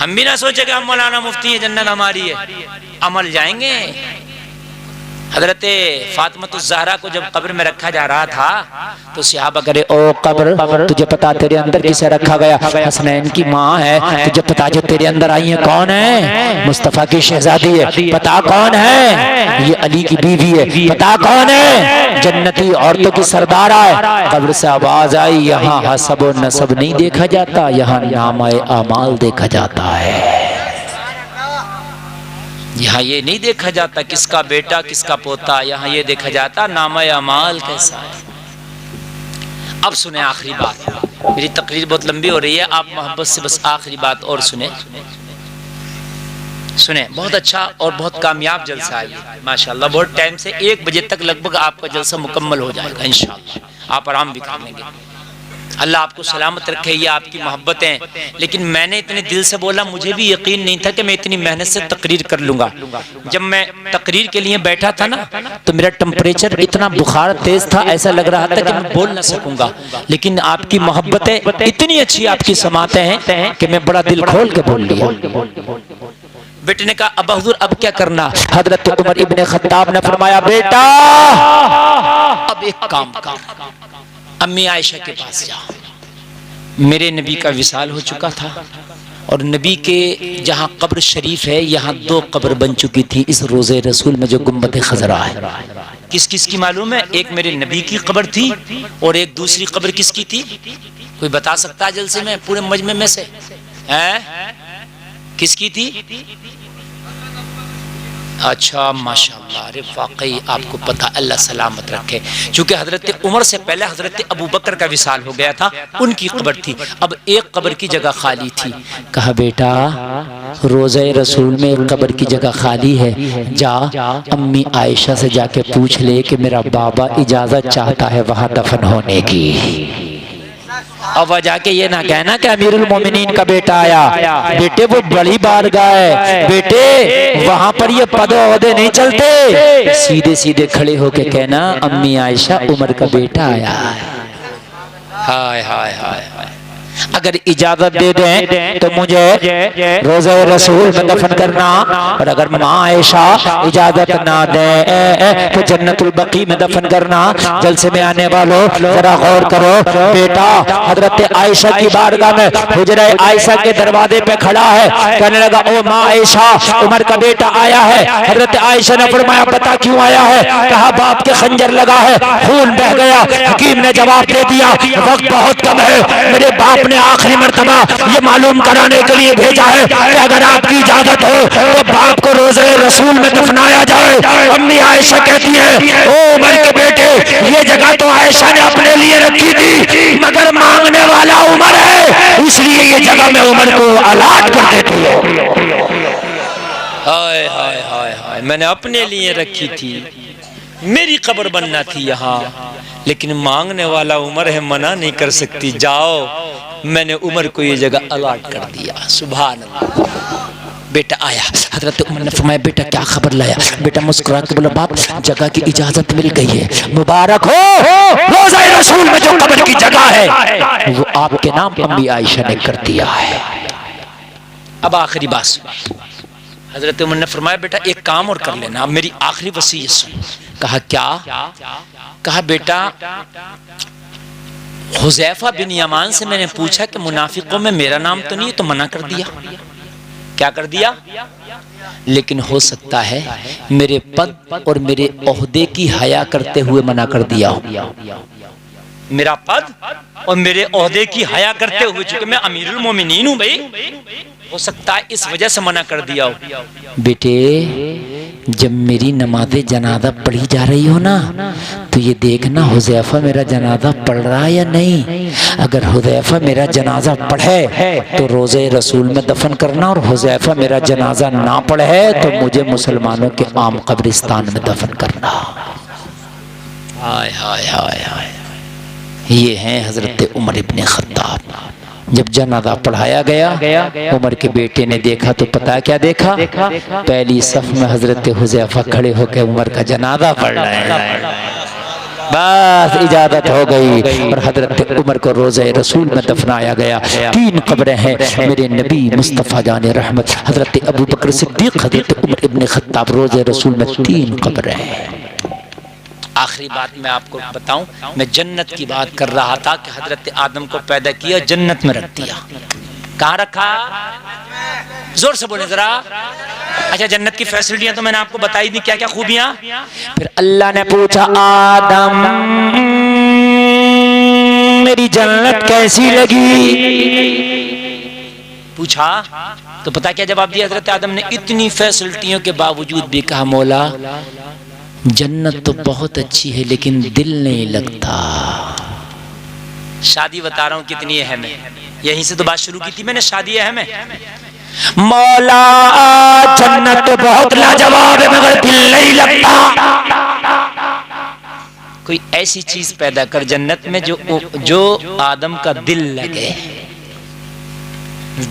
ہم بھی نہ سوچے کہ ہم مولانا مفتی ہیں جنت ہماری ہے، عمل جائیں گے. حضرت فاطمہ الزہرا کو جب قبر میں رکھا جا رہا تھا تو صحابہ کرے، او قبر تجھے پتا تیرے اندر کسے رکھا گیا؟ حسنین کی ماں ہے. تجھے پتا جو تیرے اندر آئی ہیں کون ہے؟ مصطفیٰ کی شہزادی ہے. پتا کون ہے؟ یہ علی کی بیوی ہے. پتا کون ہے؟ جنتی عورتوں کی سردار ہے. قبر سے آواز آئی، یہاں حسب و نسب نہیں دیکھا جاتا، یہاں نامہ اعمال دیکھا جاتا ہے. یہاں یہ نہیں دیکھا جاتا کس کا بیٹا کس کا پوتا، یہاں یہ دیکھا جاتا نامہ اعمال کیسا ہے. اب سنیں آخری بات، میری تقریر بہت لمبی ہو رہی ہے، آپ محبت سے بس آخری بات اور سنیں. بہت اچھا اور بہت کامیاب جلسہ ہے ماشاءاللہ. بہت ٹائم سے 1 بجے تک لگ بھگ آپ کا جلسہ مکمل ہو جائے گا انشاءاللہ. آپ آرام بھی کر لیں گے. اللہ آپ کو سلامت رکھے، یہ آپ کی محبتیں. لیکن میں نے اتنے دل سے بولا، مجھے بھی یقین نہیں تھا کہ میں اتنی محنت سے تقریر کر لوں گا. جب میں تقریر کے لیے بیٹھا تھا نا تو میرا ٹمپریچر اتنا بخار تیز تھا، ایسا لگ رہا تھا کہ میں بول نہ سکوں گا. لیکن آپ کی محبتیں اتنی اچھی، آپ کی سماعتیں ہیں کہ میں بڑا دل کھول کے بول لیا. بیٹے نے کہا ابا حضور اب کیا کرنا؟ حضرت عمر ابن خطاب نے فرمایا، بیٹا اب ایک کام امی عائشہ کے پاس جا. میرے نبی کا وصال ہو چکا تھا اور نبی کے جہاں قبر شریف ہے یہاں 2 قبر بن چکی تھی اس روضہ رسول میں جو گنبد خضرا ہے. کس کس کی معلوم ہے؟ ایک میرے نبی کی قبر تھی اور ایک دوسری قبر کس کی تھی؟ کوئی بتا سکتا ہے جلسے میں پورے مجمع میں سے؟ کس کی تھی؟ اچھا ماشاءاللہ، ارے واقعی آپ کو پتہ، اللہ سلامت رکھے. چونکہ حضرت عمر سے پہلے حضرت ابو بکر کا وصال ہو گیا تھا، ان کی قبر تھی. اب ایک قبر کی جگہ خالی تھی. کہا بیٹا روضہ رسول میں ایک قبر کی جگہ خالی ہے، جا امی عائشہ سے جا کے پوچھ لے کہ میرا بابا اجازت چاہتا ہے وہاں دفن ہونے کی. اب وہ جا کے یہ نہ کہنا کہ امیر المومنین کا بیٹا آیا. بیٹے وہ بڑی بارگاہ ہے، بیٹے وہاں پر یہ پد و عہدے نہیں چلتے. سیدھے سیدھے کھڑے ہو کے کہنا امی عائشہ عمر کا بیٹا آیا. ہائے ہائے ہائے ہائے. اگر اجازت دے دیں تو مجھے روضہ رسول میں دفن کرنا، اور اگر ماں عائشہ اجازت نہ دیں تو جنت البقیع میں دفن کرنا. جلسے میں آنے والوں ذرا غور کرو. بیٹا حضرت عائشہ کی بارگاہ میں حجرہ عائشہ کے دروازے پہ کھڑا ہے، کہنے لگا او ماں عائشہ عمر کا بیٹا آیا ہے. حضرت عائشہ نے فرمایا بتا کیوں آیا ہے؟ کہا باپ کے خنجر لگا ہے، خون بہ گیا. حکیم نے جواب دے دیا وقت بہت کم ہے، میرے باپ نے آخری مرتبہ یہ معلوم کرانے کے لیے بھیجا ہے کہ اگر آپ کی اجازت ہو تو باپ کو روضہ رسول میں دفنایا جائے. امی عائشہ کہتی ہے او عمر کے بیٹے، یہ جگہ تو عائشہ نے اپنے لیے رکھی تھی مگر مانگنے والا عمر ہے، اس لیے یہ جگہ میں عمر کو الاٹ کر دیتی ہے. ہائے ہائے ہائے ہائے، میں نے اپنے لیے رکھی تھی، میری قبر بننا تھی یہاں، لیکن مانگنے والا عمر ہے، منع نہیں کر سکتی. جاؤ، میں نے عمر کو یہ جگہ الاٹ کر دیا. سبحان اللہ. بیٹا آیا. حضرت عمر نے فرمایا بیٹا کیا خبر لایا؟ بیٹا مسکرا کے بولا باپ جگہ کی اجازت مل گئی ہے، مبارک ہو. روضہ رسول میں جو قبر کی جگہ ہے وہ آپ کے نام امی عائشہ نے کر دیا ہے. اب آخری بات سن. حضرت عمر نے فرمایا بیٹا ایک کام اور کر لینا، اب میری آخری وصیت سن. کہا کیا؟ کہا بیٹا حذیفہ بن یمان سے میں نے پوچھا کہ منافقوں میں میرا نام تو نہیں، تو منع کر دیا. کیا کر دیا؟ لیکن ہو سکتا ہے میرے پد اور میرے عہدے کی حیا کرتے ہوئے منع کر دیا. میرا پد اور میرے عہدے کی حیا کرتے ہوئے، چونکہ میں امیر المومنین ہوں بھائی، ہو سکتا ہے اس وجہ سے منع کر دیا ہو. بیٹے جب میری نماز جنازہ پڑھی جا رہی ہو نا تو یہ دیکھنا حذیفہ میرا جنازہ پڑھ رہا ہے یا نہیں. اگر حذیفہ میرا جنازہ پڑھے تو روضہ رسول میں دفن کرنا، اور حذیفہ میرا جنازہ نہ پڑھے تو مجھے مسلمانوں کے عام قبرستان میں دفن کرنا. ہائے ہائے ہائے ہائے. یہ ہیں حضرت عمر ابن خطاب۔ جب جنازہ پڑھایا گیا، عمر کے بیٹے نے دیکھا تو پتہ کیا دیکھا؟ پہلی صف میں حضرت حذیفہ کھڑے ہو کے عمر کا جنازہ پڑھ رہے ہیں۔ بس اجازت ہو گئی اور حضرت عمر کو روضہ رسول میں دفنایا گیا۔ 3 قبریں ہیں میرے نبی مصطفیٰ جان رحمت، حضرت ابو بکر صدیق، حضرت عمر ابن خطاب، روضہ رسول میں 3 قبریں ہیں۔ آخری بات میں آپ کو بتاؤں، میں جنت کی بات کر رہا تھا کہ حضرت آدم کو پیدا کیا، جنت میں رکھ دیا۔ کہاں رکھا؟ زور سے بولیں ذرا۔ اچھا، جنت کی فیسلٹیاں تو میں نے آپ کو بتائی دی، کیا کیا خوبیاں؟ پھر اللہ نے پوچھا آدم میری جنت کیسی لگی؟ پوچھا تو پتا کیا جواب دیا حضرت آدم نے؟ اتنی فیسلٹیوں کے باوجود بھی کہا مولا جنت تو بہت اچھی ہے لیکن دل نہیں لگتا۔ شادی بتا رہا ہوں کتنی اہم ہے، یہیں سے تو بات شروع کی تھی میں نے، شادی اہم ہے۔ مولا جنت بہت لاجواب ہے مگر دل نہیں لگتا۔ کوئی ایسی چیز پیدا کر جنت میں جو آدم کا دل لگے،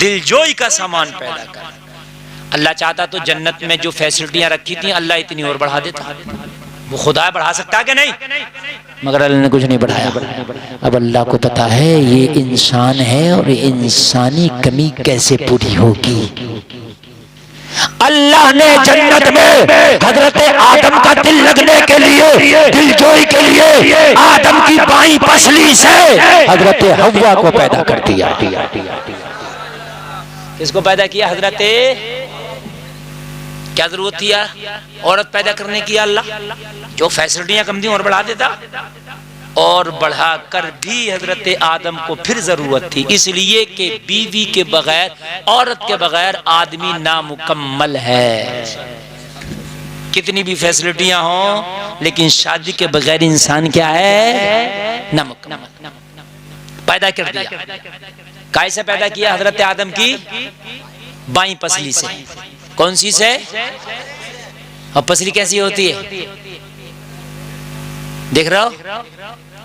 دل جوئی کا سامان پیدا کر۔ اللہ چاہتا تو جنت میں جو فیسلٹیاں رکھی تھیں اللہ اتنی اور بڑھا دیتا۔ وہ خدا بڑھا سکتا کہ نہیں؟ مگر اللہ نے کچھ نہیں بڑھایا۔ اب اللہ کو پتا ہے یہ انسان ہے اور انسانی کمی کیسے پوری ہوگی۔ اللہ نے جنت میں حضرت آدم کا دل لگنے کے لیے، دل جوئی کے لیے آدم کی بائیں پسلی سے حضرت حوا کو پیدا کر دیا۔ کس کو پیدا کیا؟ حضرت، کیا ضرورت تھی عورت پیدا کرنے کی؟ اللہ جو فیسلٹیاں کم تھیں اور بڑھا دیتا، اور بڑھا کر بھی حضرت آدم کو پھر ضرورت تھی، اس لیے کہ بیوی کے بغیر، عورت کے بغیر آدمی نامکمل ہے۔ کتنی بھی فیسلٹیاں ہوں لیکن شادی کے بغیر انسان کیا ہے؟ نامکمل۔ پیدا کر دیا، کیسے پیدا کیا؟ حضرت آدم کی بائیں پسلی سے۔ کون سی سے؟ اور پسلی کیسی ہوتی ہے دیکھ رہا ہو؟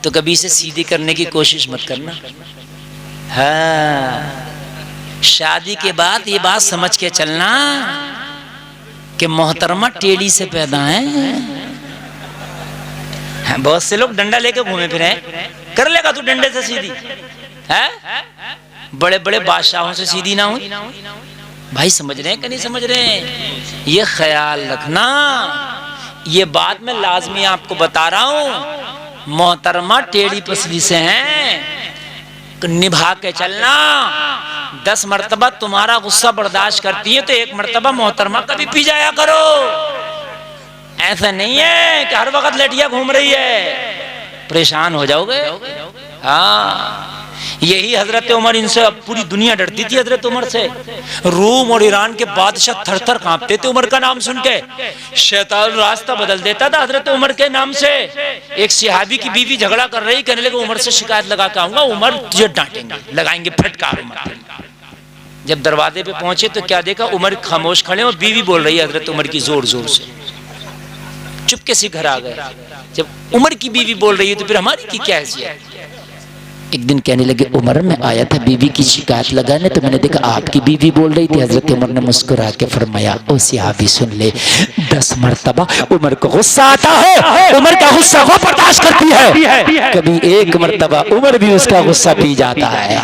تو کبھی اسے سیدھی کرنے کی کوشش مت کرنا۔ ہاں، شادی کے بعد یہ بات سمجھ کے چلنا کہ محترمہ ٹیڑھی سے پیدا ہیں۔ بہت سے لوگ ڈنڈا لے کے گھومے پھرے، کر لے گا تو ڈنڈے سے سیدھی؟ بڑے بڑے بادشاہوں سے سیدھی نہ ہوئی؟ بھائی سمجھ رہے ہیں کہ نہیں سمجھ رہے ہیں؟ یہ خیال رکھنا، یہ بات میں لازمی آپ کو بتا رہا ہوں، محترمہ ٹیڑھی پسلی سے ہیں، نبھا کے چلنا۔ 10 مرتبہ تمہارا غصہ برداشت کرتی ہے تو 1 مرتبہ محترمہ کا بھی پی جایا کرو۔ ایسا نہیں ہے کہ ہر وقت لٹیا گھوم رہی ہے، پریشان ہو جاؤ گے۔ ہاں، یہی حضرت عمر، ان سے پوری دنیا ڈرتی تھی حضرت عمر سے۔ روم اور ایران کے بادشاہ تھر تھر کانپتے تھے عمر کا نام سن کے۔ شیطان راستہ بدل دیتا تھا حضرت عمر کے نام سے۔ ایک صحابی کی بیوی جھگڑا کر رہی، کہنے لگے عمر سے شکایت لگا کے آؤں گا، عمر تجھے ڈانٹیں گے، لگائیں گے پھٹکار عمر۔ جب دروازے پہ پہنچے تو کیا دیکھا؟ عمر خاموش کھڑے اور بیوی بول رہی ہے حضرت عمر کی زور زور سے۔ چپکے سے گھر آ گئے۔ جب عمر کی بیوی بول رہی ہے تو پھر ہماری کی کیا حیثیت؟ ایک دن کہنے لگے عمر میں آیا تھا بیوی کی شکایت لگانے، تو میں نے دیکھا آپ کی بیوی بول رہی تھی۔ حضرت عمر نے مسکرا کے فرمایا او صحابی سن لے، 10 مرتبہ عمر کو غصہ آتا ہے، عمر کا غصہ وہ برداشت کرتی ہے، کبھی 1 مرتبہ عمر بھی اس کا غصہ پی جاتا ہے۔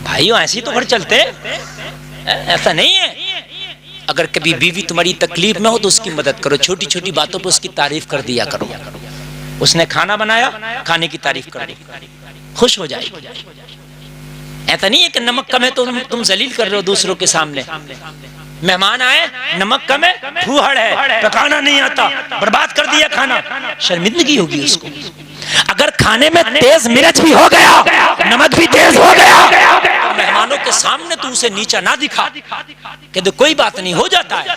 بھائیو ایسی تو گھر چلتے، ایسا نہیں ہے۔ اگر کبھی بیوی تمہاری تکلیف میں ہو تو اس کی مدد کرو، چھوٹی چھوٹی باتوں پہ اس کی تعریف کر دیا کرو۔ اس نے کھانا بنایا، کھانے کی تعریف کر دو، خوش ہو جائے گی۔ ایسا نہیں ہے کہ نمک کم ہے تو تم ذلیل کر رہے ہو دوسروں کے سامنے۔ مہمان آئے، نمک کم ہے، پھوہڑ ہے، پکانا نہیں آتا، برباد کر دیا کھانا، شرمندگی ہوگی اس کو۔ اگر کھانے میں تیز مرچ بھی ہو گیا، نمک بھی تیز ہو گیا، مہمانوں کے سامنے تو اسے نیچا نہ دکھا، کہ کوئی بات نہیں، ہو جاتا ہے،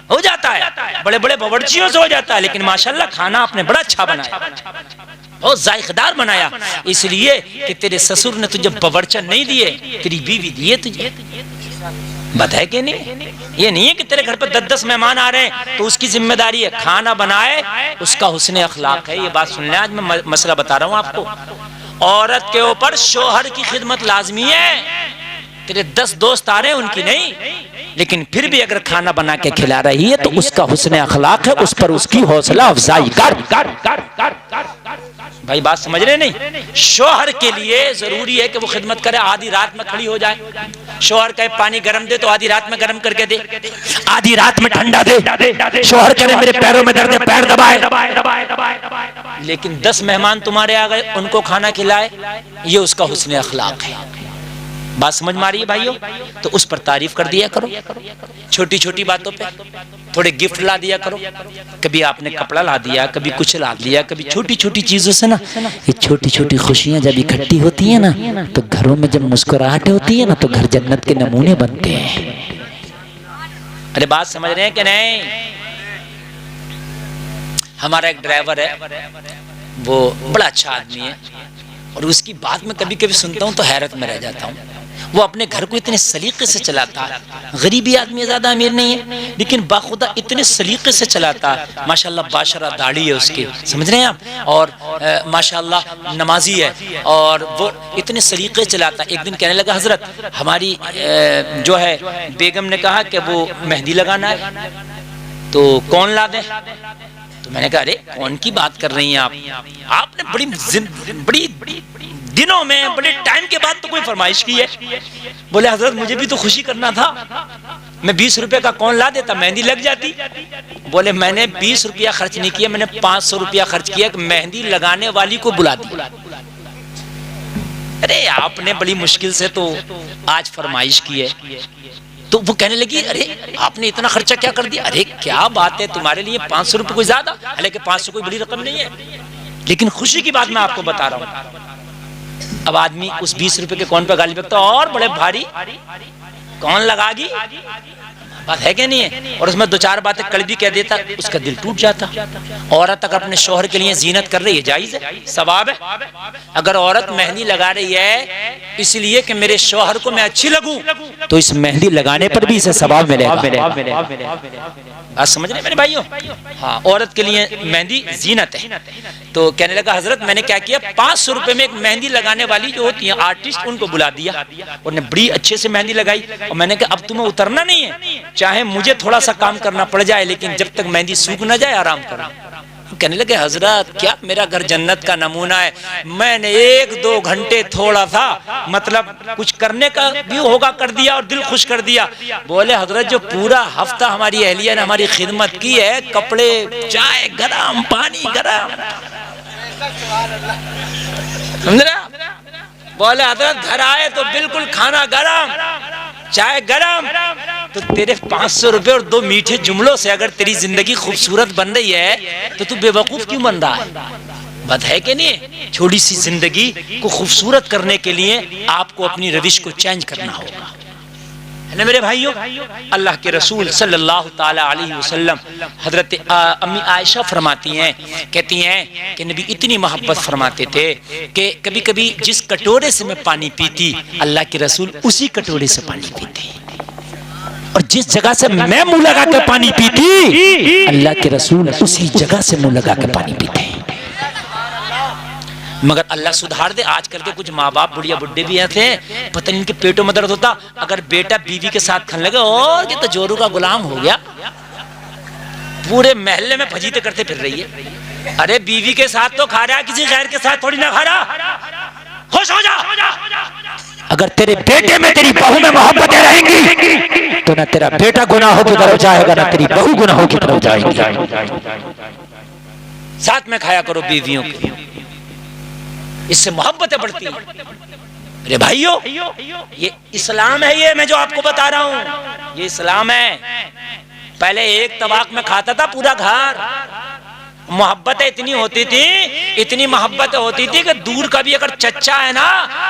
ہو جاتا ہے، بڑے بڑے باورچیوں سے ہو جاتا ہے، لیکن ماشاءاللہ کھانا آپ نے بڑا اچھا بنایا، بہت ذائقہ دار بنایا، اس لیے کہ تیرے سسر نے تجھے باورچن نہیں دیے، تیری بیوی دیے تجھے۔ بات ہے کہ نہیں؟ یہ نہیں ہے کہ تیرے گھر پہ 10 مہمان آ رہے ہیں تو اس کی ذمہ داری ہے کھانا بنائے، اس کا حسن اخلاق ہے۔ یہ بات سن لیں، آج میں مسئلہ بتا رہا ہوں آپ کو، عورت کے اوپر شوہر کی خدمت لازمی ہے۔ تیرے 10 دوست آ رہے ہیں، ان کی نہیں، لیکن پھر بھی اگر کھانا بنا کے کھلا رہی ہے تو اس کا حسن اخلاق ہے، اس پر اس کی حوصلہ افزائی کر۔ بھائی بات سمجھ رہے نہیں؟ شوہر کے لیے ضروری ہے کہ وہ خدمت کرے، آدھی رات میں کھڑی ہو جائے، شوہر کہے پانی گرم دے تو آدھی رات میں گرم کر کے دے، آدھی رات میں ٹھنڈا دے، شوہر کہے میرے پیروں میں درد ہے پیر دبائے، لیکن 10 مہمان تمہارے آ گئے ان کو کھانا کھلائے، یہ اس کا حسن اخلاق ہے۔ بات سمجھ میں آ رہی ہے بھائیو؟ تو اس پر تعریف کر دیا کرو، چھوٹی چھوٹی باتوں پہ تھوڑے گفٹ لا دیا کرو، کبھی آپ نے کپڑا لا دیا، کبھی کچھ لا دیا، کبھی چھوٹی چھوٹی چیزوں سے نا یہ چھوٹی چھوٹی خوشیاں جب اکٹھی ہوتی ہیں نا تو گھروں میں جب مسکراہٹ ہوتی ہے نا تو گھر جنت کے نمونے بنتے ہیں۔ ارے بات سمجھ رہے ہیں کہ نہیں؟ ہمارا ایک ڈرائیور ہے، وہ بڑا اچھا آدمی ہے، اور اس کی بات میں کبھی کبھی سنتا ہوں تو حیرت میں رہ جاتا ہوں۔ وہ اپنے گھر کو اتنے سلیقے سے چلاتا ہے، غریبی آدمی، زیادہ امیر نہیں ہے لیکن باخدا اتنے سلیقے سے چلاتا ہے، ماشاءاللہ باشرہ داڑھی ہے اس کی، سمجھ رہے ہیں آپ، اور ماشاءاللہ نمازی ہے، اور وہ اتنے سلیقے چلاتا ہے۔ ایک دن کہنے لگا حضرت ہماری جو ہے بیگم نے کہا کہ وہ مہندی لگانا ہے تو کون لا دیں؟ تو میں نے کہا ارے کون کی بات کر رہی ہیں آپ نے بڑی دنوں میں بڑے ٹائم کے بعد تو کوئی فرمائش کی ہے۔ بولے حضرت مجھے بھی تو خوشی کرنا تھا، میں 20 روپے کا کون لا دیتا، مہندی لگ جاتی۔ بولے میں نے 20 روپیہ خرچ نہیں کیا، میں نے 500 روپیہ خرچ کیا کہ مہندی لگانے والی کو بلا دی۔ ارے آپ نے بڑی مشکل سے تو آج فرمائش کی ہے۔ تو وہ کہنے لگی ارے آپ نے اتنا خرچہ کیا کر دیا؟ ارے کیا بات ہے، تمہارے لیے 500 روپے کوئی زیادہ، حالانکہ 500 کوئی بڑی رقم نہیں ہے، لیکن خوشی کی بات میں آپ کو بتا رہا ہوں۔ اب آدمی اس 20 روپے کے کون پہ گالی بکتا اور بڑے بھاری کون لگا گی، بات ہے کہ نہیں ہے؟ اور اس میں 2-4 باتیں کڑوی کہہ دیتا، اس کا دل ٹوٹ جاتا۔ عورت اگر اپنے شوہر کے لیے زینت کر رہی ہے جائز ہے، ثواب ہے۔ اگر عورت مہندی لگا رہی ہے اس لیے کہ میرے شوہر کو میں اچھی لگوں تو اس مہندی لگانے پر بھی اسے ثواب ملے گا۔ بات سمجھ رہے میرے بھائیوں؟ ہاں، عورت کے لیے مہندی زینت ہے۔ تو کہنے لگا حضرت میں نے کیا کیا، 500 روپے میں ایک مہندی لگانے والی جو ہوتی ہیں آرٹسٹ، ان کو بلا دیا، انہوں نے بڑی اچھے سے مہندی لگائی، اور میں نے کہا اب تمہیں اترنا نہیں ہے، چاہے مجھے تھوڑا سا کام کرنا پڑ جائے لیکن جب تک مہندی سوکھ نہ جائے آرام کرو۔ کہنے لگے حضرت کیا میرا گھر جنت کا نمونہ ہے، میں نے 1-2 گھنٹے تھوڑا سا مطلب کچھ کرنے کا بھی ہوگا کر دیا اور دل خوش کر دیا۔ بولے حضرت جو پورا ہفتہ ہماری اہلیہ نے ہماری خدمت کی ہے، کپڑے، چائے گرم، پانی گرم، سمجھ رہے؟ بولے حضرت گھر آئے تو بالکل کھانا گرم، چائے گرم، تو تیرے 500 روپے اور 2 میٹھے جملوں سے اگر تیری زندگی خوبصورت بن رہی ہے تو تو بے وقوف کیوں بن رہا ہے؟ بات ہے کہ نہیں؟ چھوٹی سی زندگی کو خوبصورت کرنے کے لیے آپ کو اپنی روش کو چینج کرنا ہوگا، ہے نا میرے بھائیوں؟ اللہ کے رسول صلی اللہ تعالی علیہ وسلم حضرت امی عائشہ فرماتی ہیں، کہتی ہیں کہ نبی اتنی محبت فرماتے تھے کہ کبھی کبھی جس کٹورے سے میں پانی پیتی اللہ کے رسول اسی کٹورے سے پانی پیتے، اور جس جگہ سے میں منہ لگا کے پانی پیتی اللہ کے رسول اسی جگہ سے منہ لگا کے پانی پیتے۔ مگر اللہ سدھار دے، آج کل کے کچھ ماں باپ بڑھیا بڈھے بھی ایسے ہیں، پتہ نہیں ان کے پیٹوں میں درد ہوتا، اگر بیٹا بیوی کے ساتھ کھانے لگے اور یہ تو جورو کا غلام ہو گیا، پورے محلے میں پھجیتے کرتے پھر رہی ہے۔ ارے بیوی کے ساتھ تو کھا رہا، کسی غیر کے ساتھ تھوڑی نہ کھا رہا، خوش ہو جا۔ اگر تیرے بیٹے میں تیری بہو میں محبتیں رہیں گی تو نہ تیرا بیٹا گناہوں کی طرف جائے گا، نہ تیری بہو گناہوں کی طرف جائے گی۔ ساتھ میں کھایا کرو بیویوں کے، اس سے محبتیں بڑھتی ہیں۔ ارے بھائیو یہ اسلام ہے، یہ میں جو آپ کو بتا رہا ہوں یہ اسلام ہے۔ پہلے ایک طبق میں کھاتا تھا پورا گھر، محبتیں اتنی ہوتی تھی، اتنی محبت ہوتی تھی کہ دور کا بھی اگر چچا ہے نا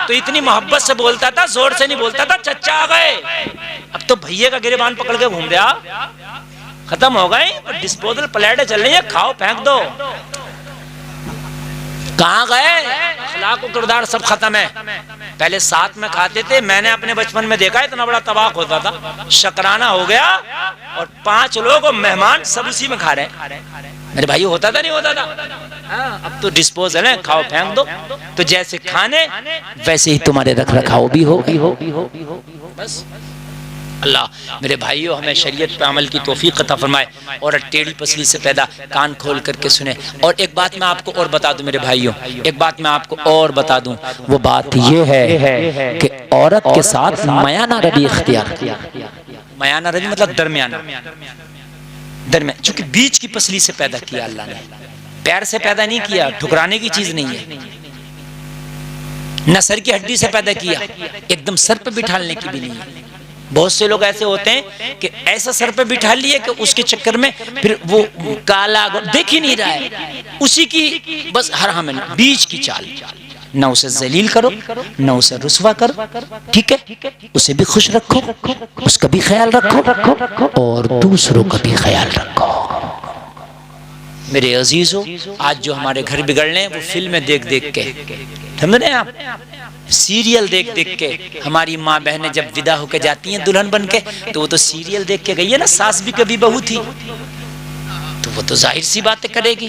تو اتنی محبت سے بولتا تھا، زور سے نہیں بولتا تھا، چچا آ گئے۔ اب تو بھئیے کا گریبان پکڑ کے گھوم رہا، ختم ہو گئے، ڈسپوزل پلیٹیں چل رہی ہیں، کھاؤ پھینک دو۔ کہاں گئے؟ اخلاق و کردار سب ختم ہے. پہلے ساتھ میں کھاتے تھے. میں نے اپنے بچپن میں دیکھا اتنا بڑا طباق ہوتا تھا, شکرانہ ہو گیا اور 5 لوگ اور مہمان سب اسی میں کھا رہے ہیں. میرے بھائی ہوتا تھا نہیں ہوتا تھا؟ اب تو ڈسپوزل ہے, کھاؤ پھینک دو. تو جیسے کھانے ویسے ہی تمہارے رکھ رکھاؤ بھی ہو. بس. اللہ میرے بھائیوں ہمیں شریعت پہ عمل کی توفیق عطا فرمائے. اور ٹیڑھی پسلی سے پیدا, کان کھول کر کے سنیں. اور ایک بات میں آپ کو اور بتا دوں میرے بھائیوں, ایک بات میں آپ کو اور بتا دوں. وہ بات یہ ہے کہ عورت کے ساتھ میانہ روی اختیار کیا. میانہ روی مطلب درمیانہ, چونکہ بیچ کی پسلی سے پیدا کیا اللہ نے, پیر سے پیدا نہیں کیا, ٹھکرانے کی چیز نہیں ہے. نہ سر کی ہڈی سے پیدا کیا, ایک دم سر پہ بٹھالنے کی بھی نہیں ہے. بہت سے لوگ ایسے ہوتے ہیں کہ ایسا سر پہ بٹھا لیے کہ اس کے چکر میں پھر وہ کالا دیکھ ہی نہیں رہا ہے, اسی کی بس ہر ہمیں بیچ کی چال. نہ اسے ذلیل کرو نہ اسے رسوا کرو, ٹھیک ہے, اسے بھی خوش رکھو, اس کا بھی خیال رکھو اور دوسروں کا بھی خیال رکھو. میرے عزیزو, آج جو ہمارے گھر بگڑنے ہیں وہ فلمیں دیکھ دیکھ کے, سمجھ رہے ہیں آپ, سیریل دیکھ دیکھ کے. ہماری ماں بہنیں جب ودا ہو کے جاتی ہیں دلہن بن کے تو وہ تو سیریل دیکھ کے گئی ہے نا. ساس بھی کبھی بہو تھی تو وہ تو ظاہر سی باتیں کرے گی.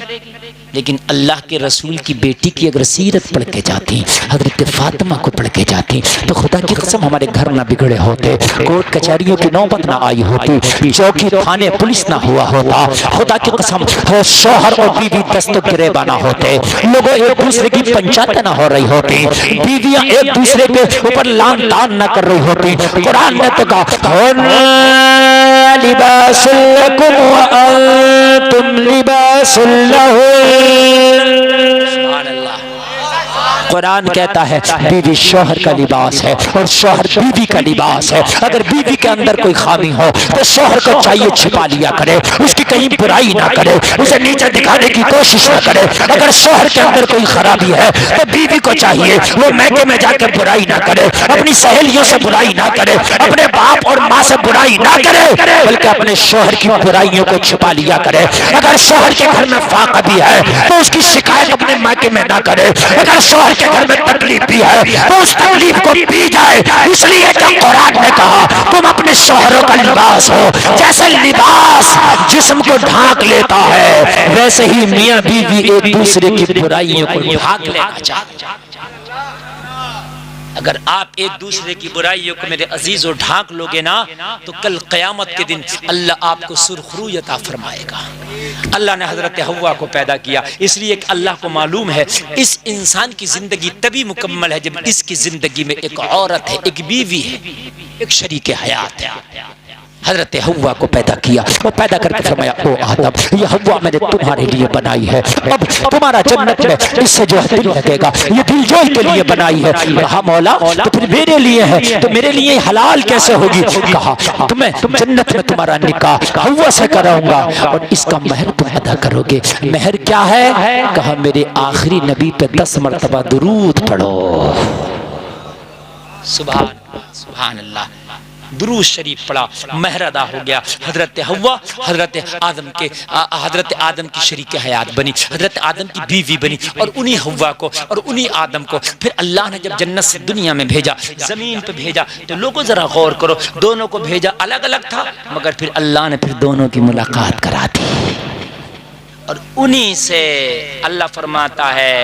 لیکن اللہ کے رسول کی بیٹی کی اگر سیرت پڑھ کے جاتی, حضرت فاطمہ کو پڑھ کے جاتی, تو خدا کی قسم ہمارے گھر نہ بگڑے ہوتے, کورٹ کچہریوں کی نوبت نہ آئی ہوتی, چوکی تھانے پولیس نہ ہوا ہوتا. خدا کی قسم شوہر اور بیوی دست و گریباں نہ ہوتے, لوگوں ایک دوسرے کی پنچایتیں نہ ہو رہی ہوتی, بیویاں ایک دوسرے کے اوپر لان تان نہ کر رہی ہوتی. قرآن نے تو کہا لباس لکم وانتم لباس لہم. قرآن کہتا ہے بیوی شوہر کا لباس ہے اور شوہر بیوی کا لباس ہے. اگر بیوی کے اندر کوئی خامی ہو تو شوہر کو چاہیے چھپا لیا کرے, اس کی کہیں برائی نہ کرے, اسے نیچے دکھانے کی کوشش نہ کرے. اگر شوہر کے اندر کوئی خرابی ہے تو بیوی کو چاہیے وہ میکے میں جا کے برائی نہ کرے, اپنی سہیلیوں سے برائی نہ کرے, اپنے باپ اور ماں سے برائی نہ کرے, بلکہ اپنے شوہر کی برائیوں کو چھپا لیا کرے. اگر شوہر کے گھر میں فاقہ بھی ہے تو اس کی شکایت اپنے میکے میں نہ کرے. اگر شوہر کے گھر میں تکلیف بھی ہے تو اس تکلیف کو پی جائے. اس لیے کہ قرآن نے کہا تم اپنے شوہروں کا لباس ہو. جیسے لباس جسم کو ڈھانک لیتا ہے ویسے ہی میاں بیوی ایک دوسرے کی برائیوں کو ڈھانک لینا چاہتے ہیں. اگر آپ ایک دوسرے کی برائیوں کو میرے عزیزو ڈھانک لوگے نا تو کل قیامت کے دن اللہ آپ کو سرخروی عطا فرمائے گا. اللہ نے حضرت حوا کو پیدا کیا اس لیے کہ اللہ کو معلوم ہے اس انسان کی زندگی تبھی مکمل ہے جب اس کی زندگی میں ایک عورت ہے, ایک بیوی ہے, ایک شریک حیات ہے. حضرت حوا کو پیدا کیا اور پیدا کر کے فرمایا او آدم یہ حوا میں نے تمہارے لیے بنائی ہے, اب تمہارا جنت میں اس سے جو دل لگے گا یہ دل جوئی کے لیے بنائی ہے. کہا مولا تو پھر میرے لیے ہے تو میرے لیے حلال کیسے ہوگی؟ کہا تمہیں جنت میں تمہارا نکاح حوا سے کراؤں گا اور اس کا مہر تم ادا کرو گے. مہر کیا ہے؟ کہا میرے آخری نبی پہ 10 مرتبہ درود پڑھو. سبحان اللہ, درود شریف پڑھا, مہر ادا ہو گیا. حضرت حوا حضرت آدم کی شریک حیات بنی, حضرت آدم کی بیوی بنی, اور انہی حوا کو اور انہی آدم کو پھر اللہ نے جب جنت سے دنیا میں بھیجا, زمین پہ بھیجا, تو لوگوں ذرا غور کرو, دونوں کو بھیجا الگ الگ تھا مگر پھر اللہ نے پھر دونوں کی ملاقات کرا دی. اور انہی سے اللہ فرماتا ہے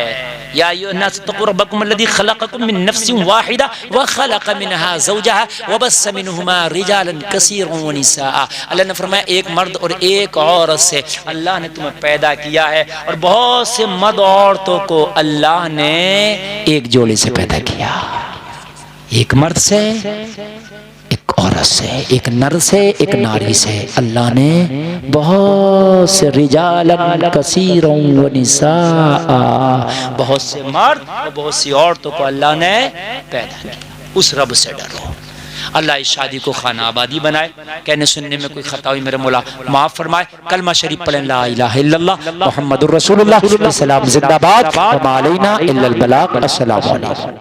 یا ایھا الناس اتقوا ربکم الذی خلقکم من نفس واحدہ وخلق منها زوجها وبث منهما رجالا کثیرا ونساء. اللہ نے فرمایا ایک مرد اور ایک عورت سے اللہ نے تمہیں پیدا کیا ہے, اور بہت سے مرد عورتوں کو اللہ نے ایک جوڑے سے پیدا کیا, ایک مرد سے ایک عورت سے, ایک نر سے ایک ناری سے. اللہ نے بہت سے رجالا کثیرا ونساء, بہت سے مرد اور بہت سی عورتوں کو اللہ نے پیدا کیا. اس رب سے ڈرو. اللہ اس شادی کو خانہ آبادی بنائے. کہنے سننے میں کوئی خطا ہوئی میرے مولا معاف فرمائے. کلمہ شریف پڑھیں لا الہ الا اللہ محمد الرسول اللہ. السلام زندہ باد, وما علینا الا البلاغ. السلام علیکم.